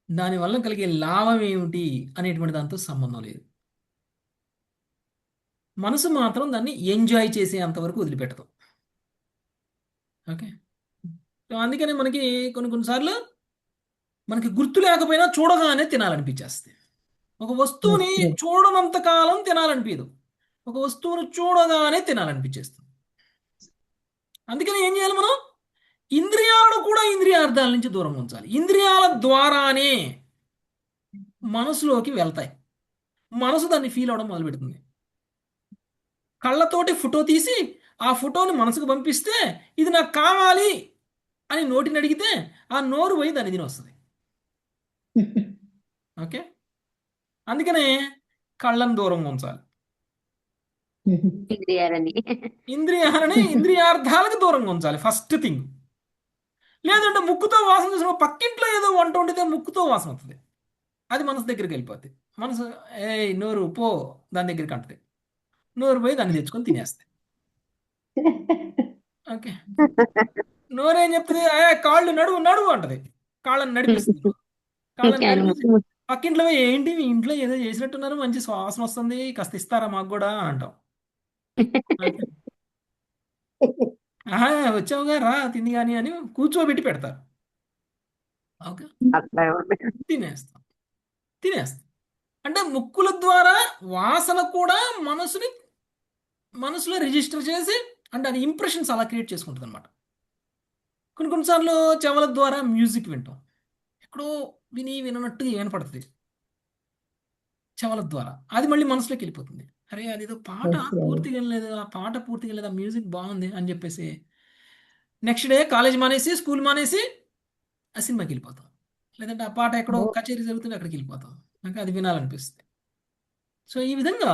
దానివల్ల కలిగే లాభం ఏమిటి అనేటువంటి దాంతో సంబంధం లేదు. మనసు మాత్రం దాన్ని ఎంజాయ్ చేసే అంతవరకు వదిలిపెట్టదు. ఓకే. సో అందుకని మనకి కొన్నిసార్లు మనకి గుర్తు లేకపోయినా చూడగానే తినాలనిపించేస్తుంది. ఒక వస్తువుని Yes, yes. చూడనంత కాలం తినాలనిపించదు, ఒక వస్తువుని చూడగానే తినాలనిపించేస్తుంది. అందుకని ఏం చేయాలి మనం? ఇంద్రియాలను కూడా ఇంద్రియార్థాల నుంచి దూరంగా ఉంచాలి. ఇంద్రియాల ద్వారానే మనసులోకి వెళ్తాయి. మనసు దాన్ని ఫీల్ అవడం మొదలు పెడుతుంది. కళ్ళతోటి ఫోటో తీసి ఆ ఫోటోని మనసుకు పంపిస్తే ఇది నాకు కావాలి అని నోటిని అడిగితే ఆ నోరు పోయి దాన్ని తిని వస్తుంది. ఓకే. అందుకనే కళ్ళను దూరంగా ఉంచాలి. ఇంద్రియాలని ఇంద్రియార్థాలకు దూరంగా ఉంచాలి ఫస్ట్ థింగ్. లేదంటే ముక్కుతో వాసన చూసిన పక్కింట్లో ఏదో వంట వండితే ముక్కుతో వాసన వస్తుంది, అది మనసు దగ్గరికి వెళ్ళిపోద్ది. మనసు నోరు పో దాని దగ్గరికి అంటది, నోరు పోయి దాన్ని తెచ్చుకొని తినేస్తుంది. ఓకే. నోరు ఏం చెప్తుంది? కాళ్ళు నడువు నడువు అంటది, కాళ్ళని నడిపిస్తుంది. కాళ్ళని నడిపి పక్కింట్లో ఏంటి మీ ఇంట్లో ఏదో చేసినట్టున్నారు, మంచి వాసన వస్తుంది, కాస్త ఇస్తారా మాకు కూడా అని అంటాం. వచ్చావుగా రా తింది కానీ అని కూర్చోబెట్టి పెడతారు. ఓకే. తినేస్తాం. అంటే ముక్కుల ద్వారా వాసన కూడా మనసులో రిజిస్టర్ చేసి, అంటే అది ఇంప్రెషన్స్ అలా క్రియేట్ చేసుకుంటుంది అనమాట. కొన్నిసార్లు చెవుల ద్వారా మ్యూజిక్ వింటాం. ఎక్కడో విననట్టుగా వినపడుతుంది చెవుల ద్వారా. అది మళ్ళీ మనసులోకి వెళ్ళిపోతుంది. అరే అదేదో పాట Yes, right. పూర్తిగా లేదు, ఆ పాట పూర్తిగా లేదు, ఆ మ్యూజిక్ బాగుంది అని చెప్పేసి నెక్స్ట్ డే కాలేజ్ మానేసి స్కూల్ మానేసి ఆ సినిమాకి వెళ్ళిపోతాం. లేదంటే ఆ పాట ఎక్కడో Oh, కచేరీ జరుగుతుంది అక్కడికి వెళ్ళిపోతాం. నాకు అది వినాలనిపిస్తుంది. సో ఈ విధంగా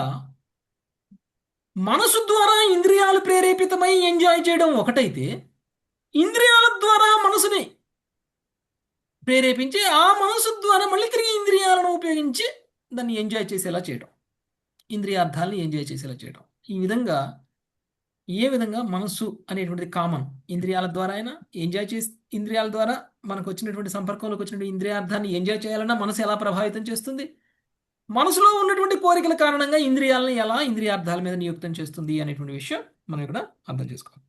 మనసు ద్వారా ఇంద్రియాలు ప్రేరేపితమై ఎంజాయ్ చేయడం ఒకటైతే, ఇంద్రియాల ద్వారా మనసుని ప్రేరేపించి ఆ మనసు ద్వారా మళ్ళీ తిరిగి ఇంద్రియాలను ఉపయోగించి దాన్ని ఎంజాయ్ చేసేలా చేయడం, ఇంద్రియార్థాలని ఎంజాయ్ చేసేలా చేయడం. ఈ విధంగా ఏ విధంగా మనస్సు అనేటువంటిది కామన్ ఇంద్రియాల ద్వారా అయినా ఎంజాయ్ చేసి, ఇంద్రియాల ద్వారా మనకు వచ్చినటువంటి సంపర్కంలోకి వచ్చినటువంటి ఇంద్రియార్థాన్ని ఎంజాయ్ చేయాలన్నా మనసు ఎలా ప్రభావితం చేస్తుంది, మనసులో ఉన్నటువంటి కోరికల కారణంగా ఇంద్రియాలను ఎలా ఇంద్రియార్థాల మీద నియుక్తం చేస్తుంది అనేటువంటి విషయం మనం ఇక్కడ అర్థం చేసుకోవాలి.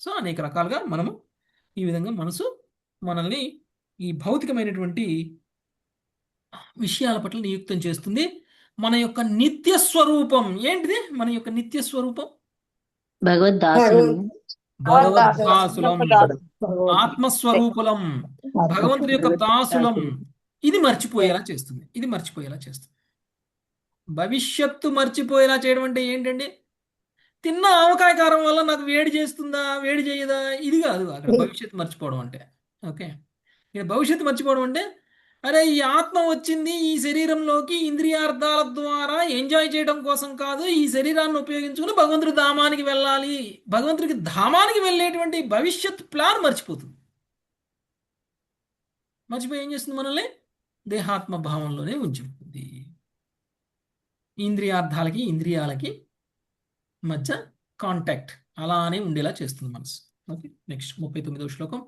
సో అనేక రకాలుగా మనము ఈ విధంగా మనసు మనల్ని ఈ భౌతికమైనటువంటి విషయాల పట్ల నియుక్తం చేస్తుంది. మన యొక్క నిత్య స్వరూపం ఏంటిది? మన యొక్క నిత్య స్వరూపం భగవద్దాసులు భగవద్దాసులం, Bhagavad ఆత్మస్వరూపులం, భగవంతుడి యొక్క దాసులం. ఇది మర్చిపోయేలా చేస్తుంది. ఇది మర్చిపోయేలా చేస్తుంది. భవిష్యత్తు మర్చిపోయేలా చేయడం అంటే ఏంటండి? తిన్న ఆవకాయ కారం వల్ల నాకు వేడి చేస్తుందా, వేడి చేయదా, ఇది కాదు అక్కడ భవిష్యత్తు మర్చిపోవడం అంటే. ఓకే, ఇక్కడ భవిష్యత్తు మర్చిపోవడం అంటే, అరే ఈ ఆత్మ వచ్చింది ఈ శరీరంలోకి ఇంద్రియార్థాల ద్వారా ఎంజాయ్ చేయడం కోసం కాదు, ఈ శరీరాన్ని ఉపయోగించుకుని భగవంతుడి ధామానికి వెళ్ళాలి, భగవంతుడికి ధామానికి వెళ్ళేటువంటి భవిష్యత్ ప్లాన్ మర్చిపోతుంది. మర్చిపోయి ఏం చేస్తుంది? మనల్ని దేహాత్మ భావంలోనే ఉంచుతుంది. ఇంద్రియార్థాలకి ఇంద్రియాలకి మధ్య కాంటాక్ట్ అలానే ఉండేలా చేస్తుంది మనసు. ఓకే, నెక్స్ట్ 39వ శ్లోకం.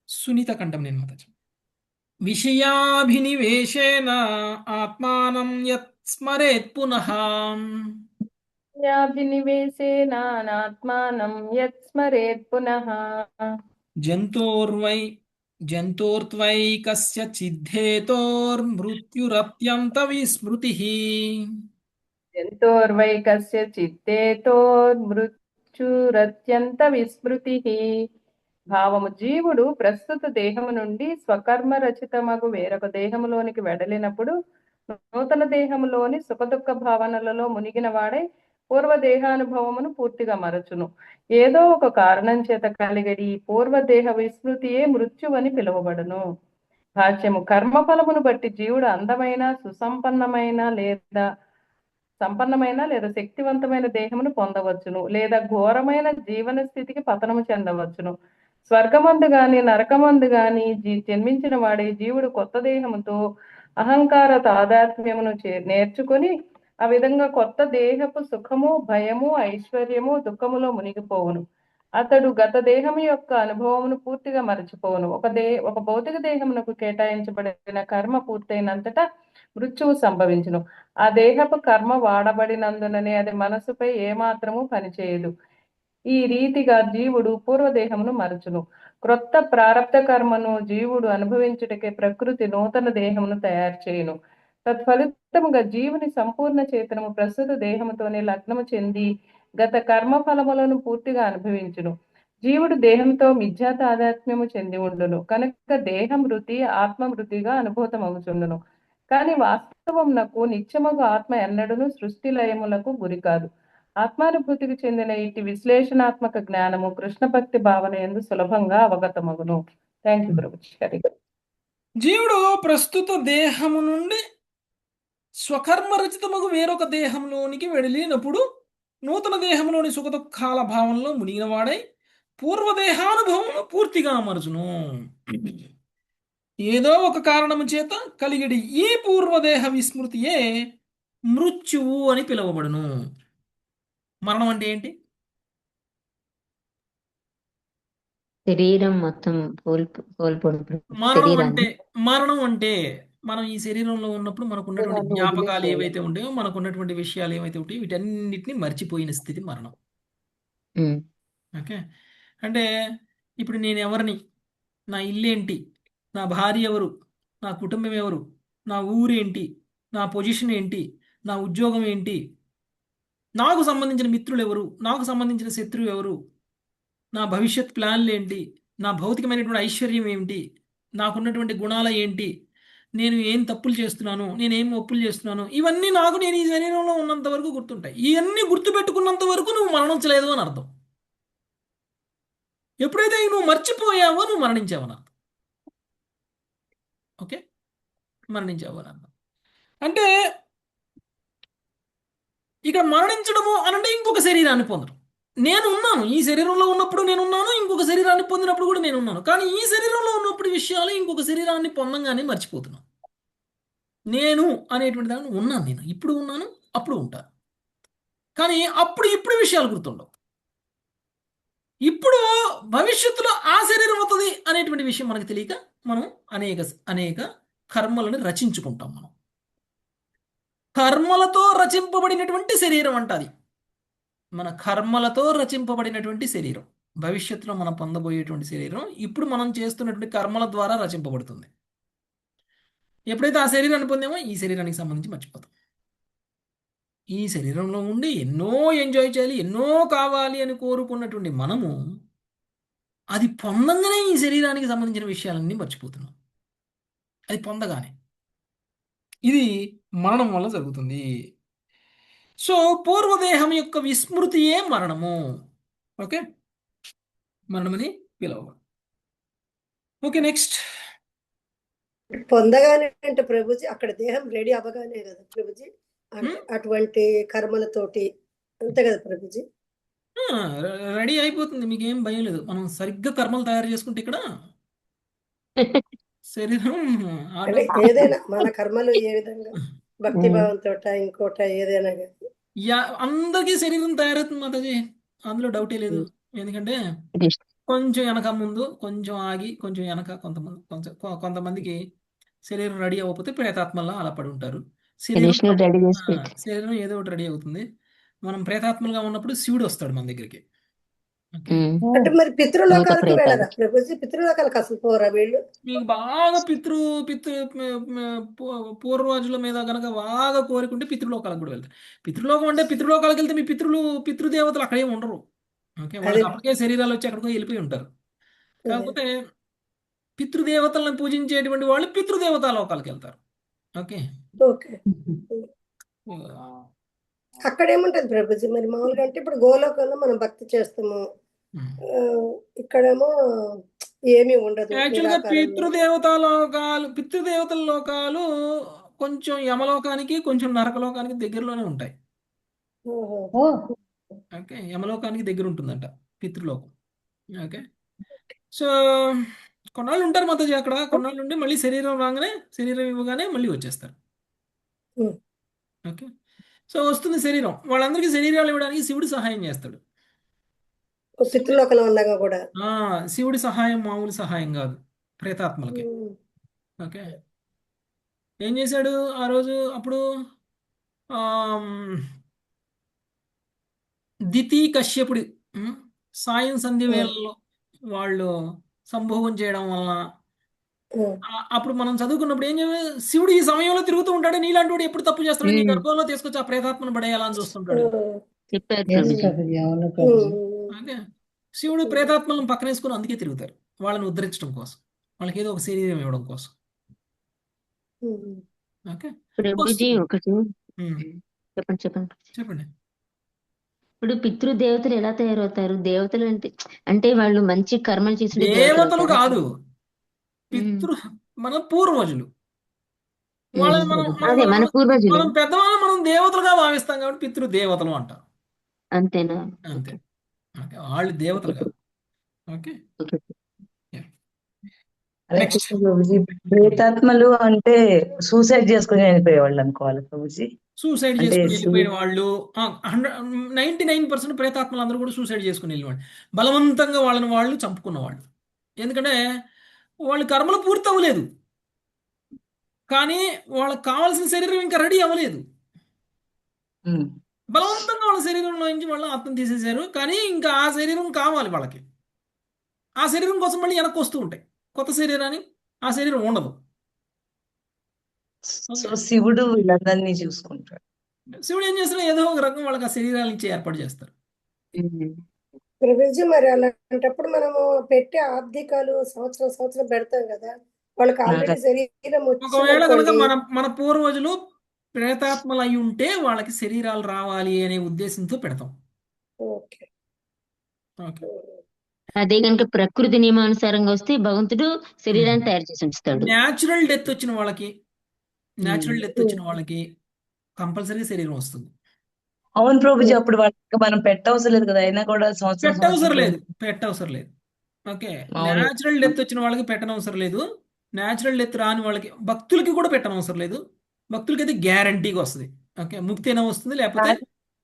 సునీత కంఠం నేను మాత విషయాభినివేశేన ఆత్మానం యత్ స్మరేత్ పునః విషయాభినివేశేనాత్మానం యత్ స్మరేత్ పునః జంతోర్త్వైకస్య చిద్ధేతోర్మృత్యురత్యంత విస్మృతిః జంతోర్వైకస్య చిత్తేతోర్మృత్యురత్యంత విస్మృతిః. భావము జీవుడు ప్రస్తుత దేహము నుండి స్వకర్మ రచితమగు వేరొక దేహములోనికి వెడలినప్పుడు నూతన దేహములోని సుఖదుఖ భావనలలో మునిగిన వాడై పూర్వ దేహానుభవమును పూర్తిగా మరచును. ఏదో ఒక కారణం చేత కలిగడి పూర్వదేహ విస్మృతియే మృత్యువని పిలువబడును. భాష్యము. కర్మఫలమును బట్టి జీవుడు అందమైన సుసంపన్నమైన లేదా శక్తివంతమైన దేహమును పొందవచ్చును, లేదా ఘోరమైన జీవన స్థితికి పతనము చెందవచ్చును. స్వర్గమందు గాని నరకమందు గాని జన్మించిన వాడే జీవుడు కొత్త దేహముతో అహంకార తాదాత్మ్యమును నేర్చుకుని ఆ విధంగా కొత్త దేహపు సుఖము, భయము, ఐశ్వర్యము, దుఃఖములో మునిగిపోవును. అతడు గత దేహము యొక్క అనుభవమును పూర్తిగా మరచిపోవును. ఒక భౌతిక దేహమునకు కేటాయించబడిన కర్మ పూర్తయినంతటా మృత్యువు సంభవించును. ఆ దేహపు కర్మ వాడబడినందుననే అది మనసుపై ఏమాత్రము పనిచేయదు. ఈ రీతిగా జీవుడు పూర్వదేహమును మరచును. క్రొత్త ప్రారబ్ధ కర్మను జీవుడు అనుభవించుటకే ప్రకృతి నూతన దేహమును తయారు చేయును. తత్ఫలితముగా జీవుని సంపూర్ణ చేతనము ప్రస్తుత దేహముతోనే లగ్నము చెంది గత కర్మ ఫలములను పూర్తిగా అనుభవించును. జీవుడు దేహంతో మిథ్యా తాదాత్మ్యము చెంది ఉండును కనుక దేహమృతి ఆత్మమృతిగా అనుభూతమవుచుండును. కానీ వాస్తవమునకు నిత్యముగా ఆత్మ ఎన్నడూను సృష్టి లయములకు గురి కాదు. ఆత్మానుభూతికి చెందిన ఇటు విశ్లేషణాత్మక జ్ఞానము కృష్ణ భక్తి భావన యందు సులభంగా అవగతమగును. థ్యాంక్ యూ ప్రభుత్వ. జీవుడు ప్రస్తుత దేహము నుండి స్వకర్మరచితమగు వేరొక దేహంలోనికి వెళ్ళినప్పుడు నూతన దేహంలోని సుఖదుఖాల భావంలో మునిగిన వాడై పూర్వదేహానుభవమును పూర్తిగా మరచును. ఏదో ఒక కారణము చేత కలిగిడి ఈ పూర్వదేహ విస్మృతియే మృత్యువు అని పిలువబడును. మరణం అంటే ఏంటి? శరీరం మొత్తం కోల్పోవడం. మరణం అంటే మనం ఈ శరీరంలో ఉన్నప్పుడు మనకు ఉన్నటువంటి శరీరాన్ని జ్ఞాపకాలు వదిలేసేయాలి. ఏవైతే ఉంటాయో, మనకు ఉన్నటువంటి విషయాలు ఏవైతే ఉంటాయో, వీటన్నిటిని మర్చిపోయిన స్థితి మరణం. ఉమ్. ఓకే, అంటే ఇప్పుడు నేను ఎవరిని, నా ఇల్లేంటి, నా భార్య ఎవరు, నా కుటుంబం ఎవరు, నా ఊరేంటి, నా పొజిషన్ ఏంటి, నా ఉద్యోగం ఏంటి, నాకు సంబంధించిన మిత్రులు ఎవరు, నాకు సంబంధించిన శత్రువు ఎవరు, నా భవిష్యత్ ప్లాన్లు ఏంటి, నా భౌతికమైనటువంటి ఐశ్వర్యం ఏమిటి, నాకున్నటువంటి గుణాలు ఏంటి, నేను ఏం తప్పులు చేస్తున్నాను, నేను ఏం ఒప్పులు చేస్తున్నాను, ఇవన్నీ నాకు నేను ఈ శరీరంలో ఉన్నంత వరకు గుర్తుంటాయి. ఇవన్నీ గుర్తుపెట్టుకున్నంత వరకు నువ్వు మరణించలేదు అని అర్థం. ఎప్పుడైతే నువ్వు మర్చిపోయావో నువ్వు మరణించావని అర్థం. ఓకే, మరణించావు అని అర్థం. అంటే ఇక్కడ మరణించడము అనంటే ఇంకొక శరీరాన్ని పొందడం. నేను ఉన్నాను, ఈ శరీరంలో ఉన్నప్పుడు నేను ఉన్నాను, ఇంకొక శరీరాన్ని పొందినప్పుడు కూడా నేను ఉన్నాను. కానీ ఈ శరీరంలో ఉన్నప్పుడు విషయాలు ఇంకొక శరీరాన్ని పొందంగానే మర్చిపోతున్నాను. నేను అనేటువంటి దాన్ని ఉన్నాను, నేను ఇప్పుడు ఉన్నాను, అప్పుడు ఉంటాను. కానీ ఇప్పుడు విషయాలు గుర్తుండవు. ఇప్పుడు భవిష్యత్తులో ఆ శరీరం అవుతుంది అనేటువంటి విషయం మనకు తెలియక మనం అనేక కర్మలను రచించుకుంటాం. మనం కర్మలతో రచింపబడినటువంటి శరీరం అంటది. మన కర్మలతో రచింపబడినటువంటి శరీరం భవిష్యత్తులో మనం పొందబోయేటువంటి శరీరం ఇప్పుడు మనం చేస్తున్నటువంటి కర్మల ద్వారా రచింపబడుతుంది. ఎప్పుడైతే ఆ శరీరాన్ని పొందామో ఈ శరీరానికి సంబంధించి మర్చిపోతాం. ఈ శరీరంలో ఉండి ఎన్నో ఎంజాయ్ చేయాలి, ఎన్నో కావాలి అని కోరుకున్నటువంటి మనము అది పొందంగానే ఈ శరీరానికి సంబంధించిన విషయాలన్నీ మర్చిపోతున్నాం. అది పొందగానే ఇది మరణం వల్ల జరుగుతుంది. సో పూర్వదేహం యొక్క విస్మృతియే మరణము. ఓకే, మరణమని పిలవబడు. Okay, next. పొందగానే అంటే ప్రభుజీ అక్కడ దేహం రెడీ అవ్వగానే కదా ప్రభుజీ, అంటే అటువంటి కర్మలతోటి అంతే కదా ప్రభుజీ? రెడీ అయిపోతుంది, మీకేం భయం లేదు. మనం సరిగ్గా కర్మలు తయారు చేసుకుంటే ఇక్కడ శరీరం అంటే ఏదైనా మన కర్మలు ఏ విధంగా భక్తి భావంతో ఇంకోట ఏదైనా కానీ అందరికీ శరీరం తయారవుతుంది మాతాజీ, అందులో డౌటే లేదు. ఎందుకంటే కొంచెం వెనక ముందు, కొంచెం ఆగి, కొంచెం వెనక కొంతమందికి శరీరం రెడీ అవ్వకపోతే ప్రేతాత్మల్లా అలా పడి ఉంటారు. శరీరం ఏదో ఒకటి రెడీ అవుతుంది. మనం ప్రేతాత్మలుగా ఉన్నప్పుడు శివుడు వస్తాడు మన దగ్గరికి. అంటే మరి పితృలోకాలకు వెళ్ళరా ప్రభుజీ? పితృలోకాలకు అసలు పోరా వీళ్ళు? మీకు బాగా పూర్వజుల మీద కనుక బాగా కోరుకుంటే పితృలోకాలకు కూడా వెళ్తారు. పితృలోకం అంటే పితృలోకాలకు వెళ్తే మీ పితృదేవతలు అక్కడే ఉండరు. ఓకే, వాళ్ళకి అప్పటికే శరీరాలు వచ్చి అక్కడికో వెళ్ళిపోయి ఉంటారు. కాకపోతే పితృదేవతలను పూజించేటువంటి వాళ్ళు పితృదేవతా లోకాలకు వెళ్తారు. ఓకే, అక్కడ ఏముంటది ప్రభుజీ మరి మామూలుగా? అంటే ఇప్పుడు గోలోకంలో మనం భక్తి చేస్తాము, ఇక్కడేమో ఏమీ ఉండదు. యాక్చువల్గా పితృదేవతల లోకాలు కొంచెం యమలోకానికి, కొంచెం నరకలోకానికి దగ్గరలోనే ఉంటాయి. ఓకే, యమలోకానికి దగ్గర ఉంటుందంట పితృలోకం. ఓకే, సో కొన్నాళ్ళు ఉంటారు మాతాజీ అక్కడ. కొన్నాళ్ళు ఉండి మళ్ళీ శరీరం రాగానే, శరీరం ఇవ్వగానే మళ్ళీ వచ్చేస్తారు. ఓకే, సో వస్తుంది శరీరం. వాళ్ళందరికీ శరీరాలు ఇవ్వడానికి శివుడు సహాయం చేస్తాడు. పితృలోకంలో ఉండగా కూడా శివుడి సహాయం మామూలు సహాయం కాదు ప్రేతాత్మలకి. ఓకే, ఏం చేశాడు ఆ రోజు? అప్పుడు దితి కశ్యపుడి సాయం సంధి వేళల్లో వాళ్ళు సంభోగం చేయడం వలన అప్పుడు మనం చదువుకున్నప్పుడు ఏం చెప్పారు? శివుడు ఈ సమయంలో తిరుగుతూ ఉంటాడు, నీలాంటి వాడు ఎప్పుడు తప్పు చేస్తాడు, నీ గర్భంలో తీసుకొచ్చి ఆ ప్రేతాత్మను పడేయాలని చూస్తుంటాడు. ఓకే, శివుడు ప్రేతాత్మలను పక్కనేసుకుని అందుకే తిరుగుతారు, వాళ్ళని ఉద్ధరించడం కోసం, వాళ్ళకి ఏదో ఒక శరీరం ఇవ్వడం కోసం. ఓకే, చెప్పండి. ఇప్పుడు పితృదేవతలు ఎలా తయారవుతారు? దేవతలు అంటే వాళ్ళు మంచి కర్మలు చేసిన దేవతలు కాదు, మన పూర్వజులు. మన పూర్వజులు. మనం పెద్దవాళ్ళు మనం దేవతలుగా భావిస్తాం కాబట్టి పితృదేవతలు అంటారు. అంతేనా? అంతే, వాళ్ళు దేవతలు కాదు. ఓకే, ప్రేతాత్మలు అంటే సూసైడ్ చేసుకుని వెళ్ళిపోయేవాళ్ళు అనుకోవాలి ప్రభుజీ? సూసైడ్ చేసుకుని వెళ్ళిపోయిన వాళ్ళు 99% ప్రేతాత్మలు అందరూ కూడా సూసైడ్ చేసుకుని వెళ్ళేవాళ్ళు, బలవంతంగా వాళ్ళని వాళ్ళు చంపుకున్నవాళ్ళు. ఎందుకంటే వాళ్ళ కర్మలు పూర్తి అవ్వలేదు, కానీ వాళ్ళకి కావాల్సిన శరీరం ఇంకా రెడీ అవ్వలేదు. బలవంతంగా వాళ్ళ శరీరంలో నుంచి వాళ్ళు ఆత్మ తీసేశారు, కానీ ఇంకా ఆ శరీరం కావాలి వాళ్ళకి. ఆ శరీరం కోసం మళ్ళీ వెనక్కి వస్తూ ఉంటాయి కొత్త శరీరాన్ని. ఆ శరీరం ఉండదు. శివుడు వీళ్ళందరినీ చూసుకుంటాడు. శివుడు ఏం చేస్తాడు? ఏదో ఒక రకం వాళ్ళకి ఆ శరీరాలు ఇచ్చి ఏర్పాటు చేస్తారు. ప్రభుజీ మరి అలాంటప్పుడు మనము పెట్టే ఆర్థికాలు సంవత్సరం పెడతాం కదా, వాళ్ళకి ఆల్రెడీ నాకు శరీరం ఒకవేళ కనుక వచ్చిందనుకోండి. మన పూర్వజులు ప్రేతాత్మలు అయి ఉంటే వాళ్ళకి శరీరాలు రావాలి అనే ఉద్దేశంతో పెడతాం. ఓకే. ఓకే. అదే కనుక ప్రకృతి నియమానుసారంగా వస్తే భగవంతుడు శరీరాన్ని తయారు చేసి ఉంచుతాడు. న్యాచురల్ డెత్ వచ్చిన వాళ్ళకి కంపల్సరీగా శరీరం వస్తుంది. అవును ప్రభుజీ, అప్పుడు వాళ్ళకి మనం పెట్టవసరం లేదు కదా, అయినా కూడా సంవత్సరం పెట్టవసరం లేదు. ఓకే. అవును. న్యాచురల్ డెత్ వచ్చిన వాళ్ళకి పెట్టనవసరం లేదు. న్యాచురల్ డెత్ రాని వాళ్ళకి, భక్తులకి కూడా పెట్టనవసరం లేదు. భక్తులకి అయితే గ్యారంటీగా వస్తుంది. ఓకే. ముక్తి అయినా వస్తుంది, లేకపోతే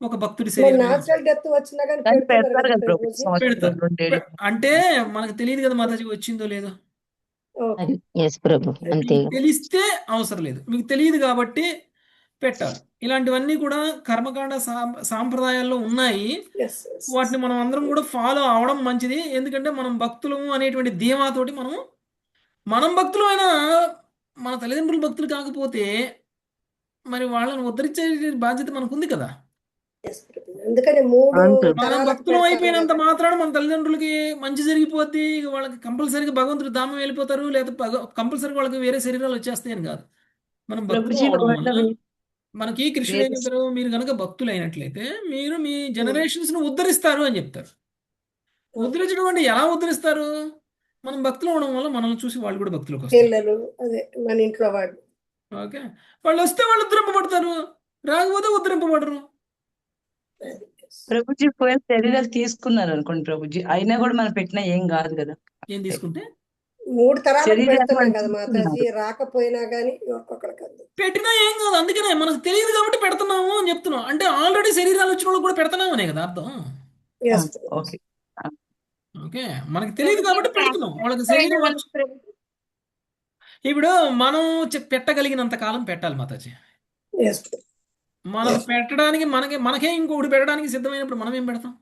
ఒక భక్తుడి మరి శరీరం న్యాచురల్ డెత్ వచ్చినా కానీ కానీ పెడుతున్నారు పెడతారు కదా కదా ప్రభు, ప్రభుజీ. సంవత్సరం పెడతారు. 2 అంటే మనకు తెలియదు కదా మాతాజీ వచ్చిందో లేదో. ఓకే. అది ఎస్ ప్రభు, అంతే. మీకు తెలిస్తే అవసరం లేదు, మీకు తెలియదు కాబట్టి పెట్టాలి. ఇలాంటివన్నీ కూడా కర్మకాండ సాంప్రదాయాల్లో ఉన్నాయి. Yes yes. వాటిని మనం అందరం కూడా ఫాలో అవడం మంచిది. ఎందుకంటే మనం భక్తులము అనేటువంటి ధీమాతోటి మనం భక్తులమైనా మన తల్లిదండ్రులు భక్తులు కాకపోతే మరి వాళ్ళని ఉద్ధరించే బాధ్యత మనకుంది కదా. ఎస్ ప్రభుజీ. అందుకని 3 అవును ప్రభు. మనం తరాలకు భక్తులం పెడతారు అయిపోయినంత కదా. మాత్రాన మన తల్లిదండ్రులకి మంచి జరిగిపోద్ది, వాళ్ళకి కంపల్సరీగా భగవంతుడు ధామం వెళ్ళిపోతారు, లేకపోతే కంపల్సరీగా వాళ్ళకి వేరే శరీరాలు వచ్చేస్తాయి అని కాదు. మనం భక్తులు ప్రభుజీ అవడం ఒకవేళ వల్ల మనకి కృష్ణుడు ఏం వేరే చెప్తారు, మీరు కనుక భక్తులు అయినట్లయితే మీరు మీ జనరేషన్స్ ను ఉద్ధరిస్తారు అని చెప్తారు. ఉద్ధరించడం అంటే ఎలా ఉద్ధరిస్తారు? మనం భక్తులు అవడం వల్ల మనల్ని చూసి వాళ్ళు కూడా భక్తులకు వస్తారు. పిల్లలు అదే మన ఇంట్లో వాళ్ళు. ఓకే. వాళ్ళు వస్తే వాళ్ళు ఉద్ధరింపబడతారు, రాకపోతే ఉద్ధరింపబడరు. ప్రభుజీ ఒకవేళ శరీరాలు తీసుకున్నారు అనుకోండి ప్రభుజీ, అయినా కూడా మనం పెట్టినా ఏం కాదు కదా. ఏం తీసుకుంటే 3 తరాలకు శరీరాలు పెడుతున్నాం మనం కదా మాతాజీ, తీసుకున్నారు. రాకపోయినా కానీ ఒక్కొక్కరికి అంది. పెట్టినా ఏం కాదు, అందుకనే మనకు తెలియదు కాబట్టి పెడుతున్నాము అని చెప్తున్నాం. అంటే ఆల్రెడీ శరీరాలు వచ్చిన వాళ్ళు కూడా పెడుతున్నాము అనే కదా అర్థం. Yes okay. ఓకే. మనకు తెలియదు కాబట్టి పెడుతున్నాం. వాళ్ళకి శరీరం వచ్చి ఇప్పుడు మనం పెట్టగలిగినంత కాలం పెట్టాలి మాతాజీ. ఎస్. మనం పెట్టడానికి మనకే ఇంకొకటి పెట్టడానికి సిద్ధమైనప్పుడు మనం ఏం పెడతాం?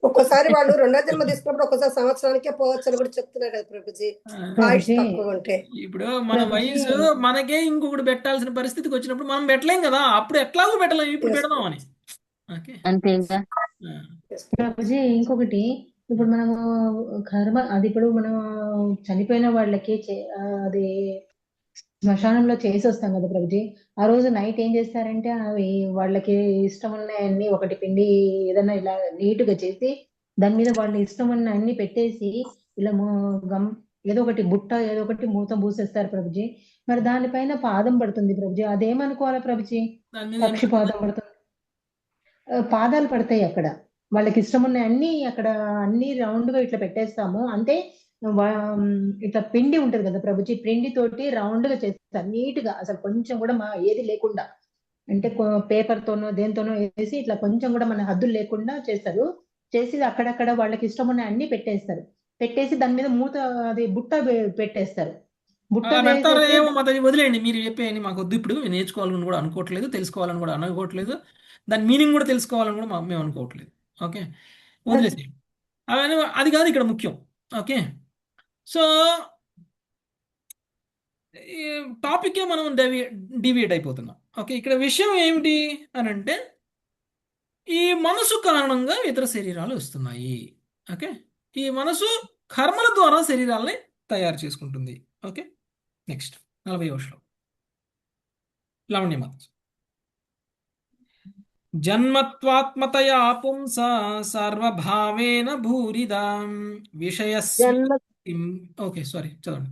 ఒక్కోసారి వాళ్ళు 2వ జన్మ తీసుకున్నప్పుడు ఒక్కోసారి సంవత్సరానికే పోవచ్చు అని కూడా చెప్తున్నారు కదా ప్రభుజీ, ఆయుష్ ప్రభుజీ తక్కువ ఉంటే. ఇప్పుడు మన ప్రభుజీ వయసు మనకే ఇంకొకటి పెట్టాల్సిన పరిస్థితికి వచ్చినప్పుడు మనం పెట్టలేం కదా, అప్పుడు ఎట్లాగో పెట్టలేం, ఇప్పుడు Yes. పెడదాం అని. ఓకే. అంతేగా. ఆ. ప్రభుజీ ఇంకొకటి, ఇప్పుడు మనము కర్మ అది ఇప్పుడు మనం చనిపోయిన వాళ్ళకి అది శ్మశానంలో చేసి వస్తాం కదా ప్రభుజీ. ఆ రోజు నైట్ ఏం చేస్తారంటే అవి వాళ్ళకి ఇష్టం ఉన్నాయన్ని ఒకటి పిండి ఏదైనా ఇలా నీటుగా చేసి దాని మీద వాళ్ళ ఇష్టం ఉన్న అన్ని పెట్టేసి ఇలా ఏదో ఒకటి బుట్ట ఏదో ఒకటి మూత పూసేస్తారు ప్రభుజీ. మరి దానిపైన పాదం పడుతుంది ప్రభుజీ, అదేమనుకోవాలి ప్రభుజీ? దాని మీద పక్షి పాదం పడుతుంది, పాదాలు పడతాయి అక్కడ. వాళ్ళకి ఇష్టం ఉన్న అన్ని అక్కడ అన్ని రౌండ్ గా ఇట్లా పెట్టేస్తాము. అంటే ఇట్లా పిండి ఉంటది కదా ప్రభుజీ, పిండి తోటి రౌండ్ గా చేస్తారు నీట్ గా, అసలు కొంచెం కూడా ఏది లేకుండా, అంటే పేపర్ తోనో దేనితోనో వేసి ఇట్లా కొంచెం కూడా మన హద్దులు లేకుండా చేస్తారు. చేసి అక్కడక్కడ వాళ్ళకి ఇష్టం ఉన్న అన్ని పెట్టేస్తారు. పెట్టేసి దాని మీద మూత అది బుట్ట పెట్టేస్తారు. బుట్ట అలా పెడతారా వేసేస్తే ఏమో మాతాజీ, వదిలేయండి. మీరు చెప్పేయండి, మాకు వద్దు. ఇప్పుడు నేర్చుకోవాలని కూడా అనుకోవట్లేదు, తెలుసుకోవాలని కూడా అనుకోవట్లేదు, దాని మీనింగ్ కూడా తెలుసుకోవాలని కూడా మేము అనుకోవట్లేదు. ఓకే. వదిలేసేయండి అవన్నీ, అది కాదు ఇక్కడ ముఖ్యం. ఓకే. సో ఈ టాపికే మనం డివియేట్ అయిపోతున్నాం. ఓకే. ఇక్కడ విషయం ఏమిటి అని అంటే, ఈ మనసు కారణంగా ఇతర శరీరాలు వస్తున్నాయి. ఓకే. ఈ మనసు కర్మల ద్వారా శరీరాలని తయారు చేసుకుంటుంది. ఓకే. నెక్స్ట్ 40వ శ్లోకం లావణ్యమాత. జన్మత్వాత్మతయా పుంస సర్వభావేన భూరిదాం విషయస్మిం. ఓకే, సారీ, చదవండి.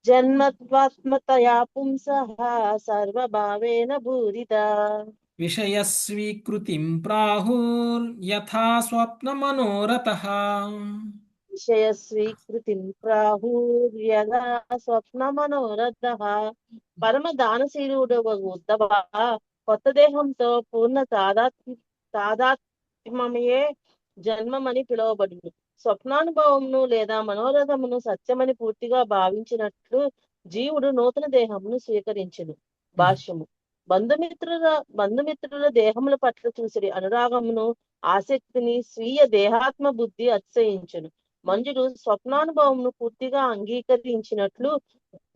జన్మత్వాత్మతయా పుంసః సర్వభావేన భూరిదా విషయస్వీకృతిం ప్రాహుర్యథా స్వప్నమనోరథః. విషయస్వీకృతిం ప్రాహుర్యథా స్వప్నమనోరథః. పరమ దానశీలుడవగు ఉద్ధవ, కొత్త దేహంతో పూర్ణ తాదాత్మ్యమయే జన్మమని పిలువబడును. స్వప్నానుభవమును లేదా మనోరథమును సత్యమని పూర్తిగా భావించినట్లు జీవుడు నూతన దేహమును స్వీకరించును. భాష్యము. బంధుమిత్రుల దేహముల పట్ల చూసిరి అనురాగమును ఆసక్తిని స్వీయ దేహాత్మ బుద్ధి అతిశయించును. మంజుడు స్వప్నానుభవమును పూర్తిగా అంగీకరించినట్లు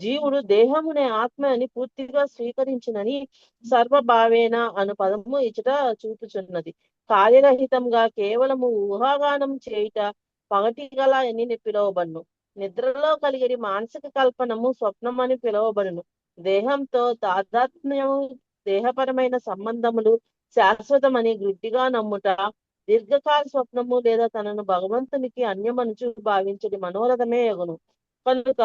జీవుడు దేహమునే ఆత్మ అని పూర్తిగా స్వీకరించునని సర్వభావేన అను పదము ఇచ్చట చూపుచున్నది. కార్యరహితంగా కేవలము ఊహాగానం చేయుట పగటి గల అని పిలువబడును. నిద్రలో కలిగేది మానసిక కల్పనము స్వప్నం అని పిలువబడును. దేహంతో తాదాత్మ్యము, దేహపరమైన సంబంధములు శాశ్వతమని గుడ్డిగా నమ్ముట, దీర్ఘకాల స్వప్నము లేదా తనను భగవంతునికి అన్యమనుచు భావించడి మనోరథమే యగును. కనుక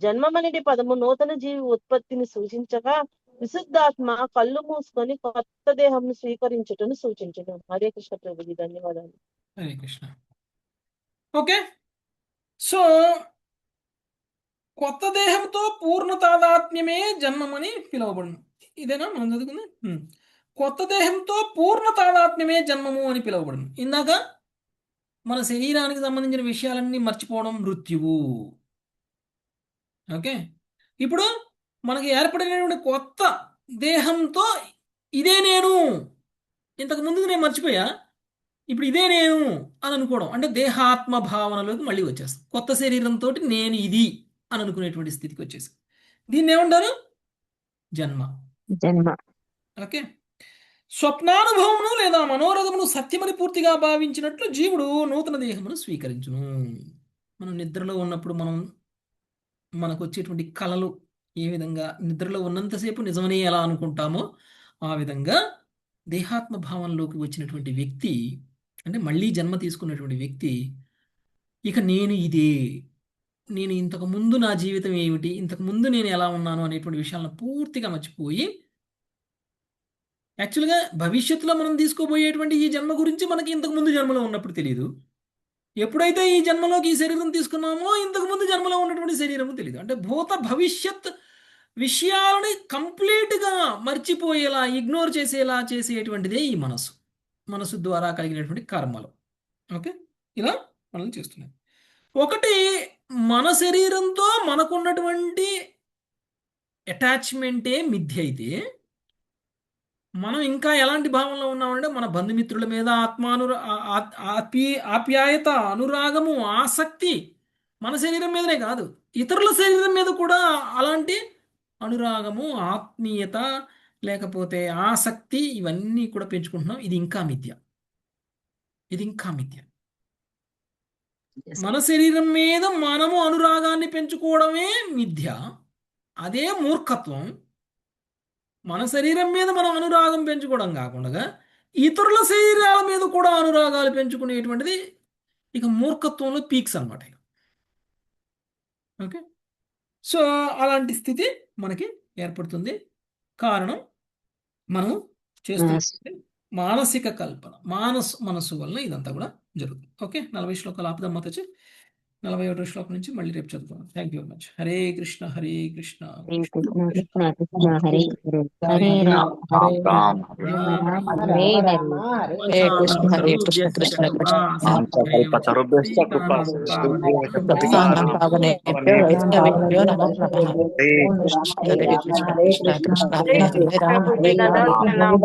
జన్మమనిటి పదము నూతన జీవి ఉత్పత్తిని సూచించగా విశుద్ధాత్మ కళ్ళు మూసుకొని కొత్త దేహంను స్వీకరించుటను సూచించను. హరే కృష్ణ ప్రభుజీ, ధన్యవాదాలు. హరే కృష్ణ. ఓకే, సో కొత్త దేహంతో పూర్ణ తాదాత్మ్యమే జన్మమని పిలువబడును. ఇదేనా మనం చదువుకుంది? కొత్త దేహంతో పూర్ణ తాదాత్మ్యమే జన్మము అని పిలువబడును. ఇందాక మన శరీరానికి సంబంధించిన విషయాలన్నీ మర్చిపోవడం మృత్యువు. ఓకే, ఇప్పుడు మనకి ఏర్పడినటువంటి కొత్త దేహంతో ఇదే నేను, ఇంతకు ముందు నేను మర్చిపోయా, ఇప్పుడు ఇదే నేను అని అనుకోవడం, అంటే దేహాత్మ భావనలోకి మళ్ళీ వచ్చేస్తాం. కొత్త శరీరంతో నేను ఇది అని అనుకునేటువంటి స్థితికి వచ్చేసాం. దీన్ని ఏమంటారు? జన్మ. జన్మ. ఓకే, స్వప్నానుభవమును లేదా మనోరథమును సత్యమని పూర్తిగా భావించినట్లు జీవుడు నూతన దేహమును స్వీకరించును. మనం నిద్రలో ఉన్నప్పుడు మనకు వచ్చేటువంటి కళలు ఏ విధంగా నిద్రలో ఉన్నంతసేపు నిజమని ఎలా అనుకుంటామో ఆ విధంగా దేహాత్మ భావంలోకి వచ్చినటువంటి వ్యక్తి, అంటే మళ్ళీ జన్మ తీసుకున్నటువంటి వ్యక్తి, ఇక నేను ఇదే, నేను ఇంతకు ముందు నా జీవితం ఏమిటి, ఇంతకు ముందు నేను ఎలా ఉన్నాను అనేటువంటి విషయాలను పూర్తిగా మర్చిపోయి, యాక్చువల్గా భవిష్యత్తులో మనం తీసుకోబోయేటువంటి ఈ జన్మ గురించి మనకి ఇంతకు ముందు జన్మలో ఉన్నప్పుడు తెలియదు. ఎప్పుడైతే ఈ జన్మలోకి ఈ శరీరం తీసుకున్నామో ఇంతకు ముందు జన్మలో ఉన్నటువంటి శరీరము తెలియదు. అంటే భూత భవిష్యత్ విషయాలని కంప్లీట్గా మర్చిపోయేలా, ఇగ్నోర్ చేసేలా చేసేటువంటిదే ఈ మనసు ద్వారా కలిగినటువంటి కర్మలు. ఓకే, ఇలా మనం చేస్తున్నాం. ఒకటి, మన శరీరంతో మనకున్నటువంటి అటాచ్మెంటే మిథ్య అయితే, మనం ఇంకా ఎలాంటి భావంలో ఉన్నామంటే మన బంధుమిత్రుల మీద ఆప్యాయత, అనురాగము, ఆసక్తి మన శరీరం మీదనే కాదు, ఇతరుల శరీరం మీద కూడా అలాంటి అనురాగము, ఆత్మీయత, లేకపోతే ఆసక్తి, ఇవన్నీ కూడా పెంచుకుంటున్నాం. ఇది ఇంకా మిథ్య. మన శరీరం మీద మనము అనురాగాన్ని పెంచుకోవడమే మిథ్య. అదే మూర్ఖత్వం. మన శరీరం మీద మనం అనురాగం పెంచుకోవడం కాకుండా ఇతరుల శరీరాల మీద కూడా అనురాగాలు పెంచుకునేటువంటిది ఇక మూర్ఖత్వంలో పీక్స్ అన్నమాట. ఓకే, సో అలాంటి స్థితి మనకి ఏర్పడుతుంది. కారణం మనం చేస్తున్న మానసిక కల్పన, మనసు వలన ఇదంతా కూడా జరుగుతుంది. ఓకే, 40 శ్లోకాలు ఆపుదాం మాతచి. 41వ శ్లోకం నుంచి మళ్ళీ రేపు చదువుతాం. Thank you very much. Hare Krishna Hare Krishna Hare Krishna Krishna Krishna Hare Hare, Hare Rama Hare Rama Rama Rama Rama Hare Hare. Hare Krishna Hare Krishna Krishna Krishna పావనేభ్యో వైష్ణవేభ్యో నమః. హరే కృష్ణ కృష్ణ కృష్ణ హరే హరే రామ హరే రామ.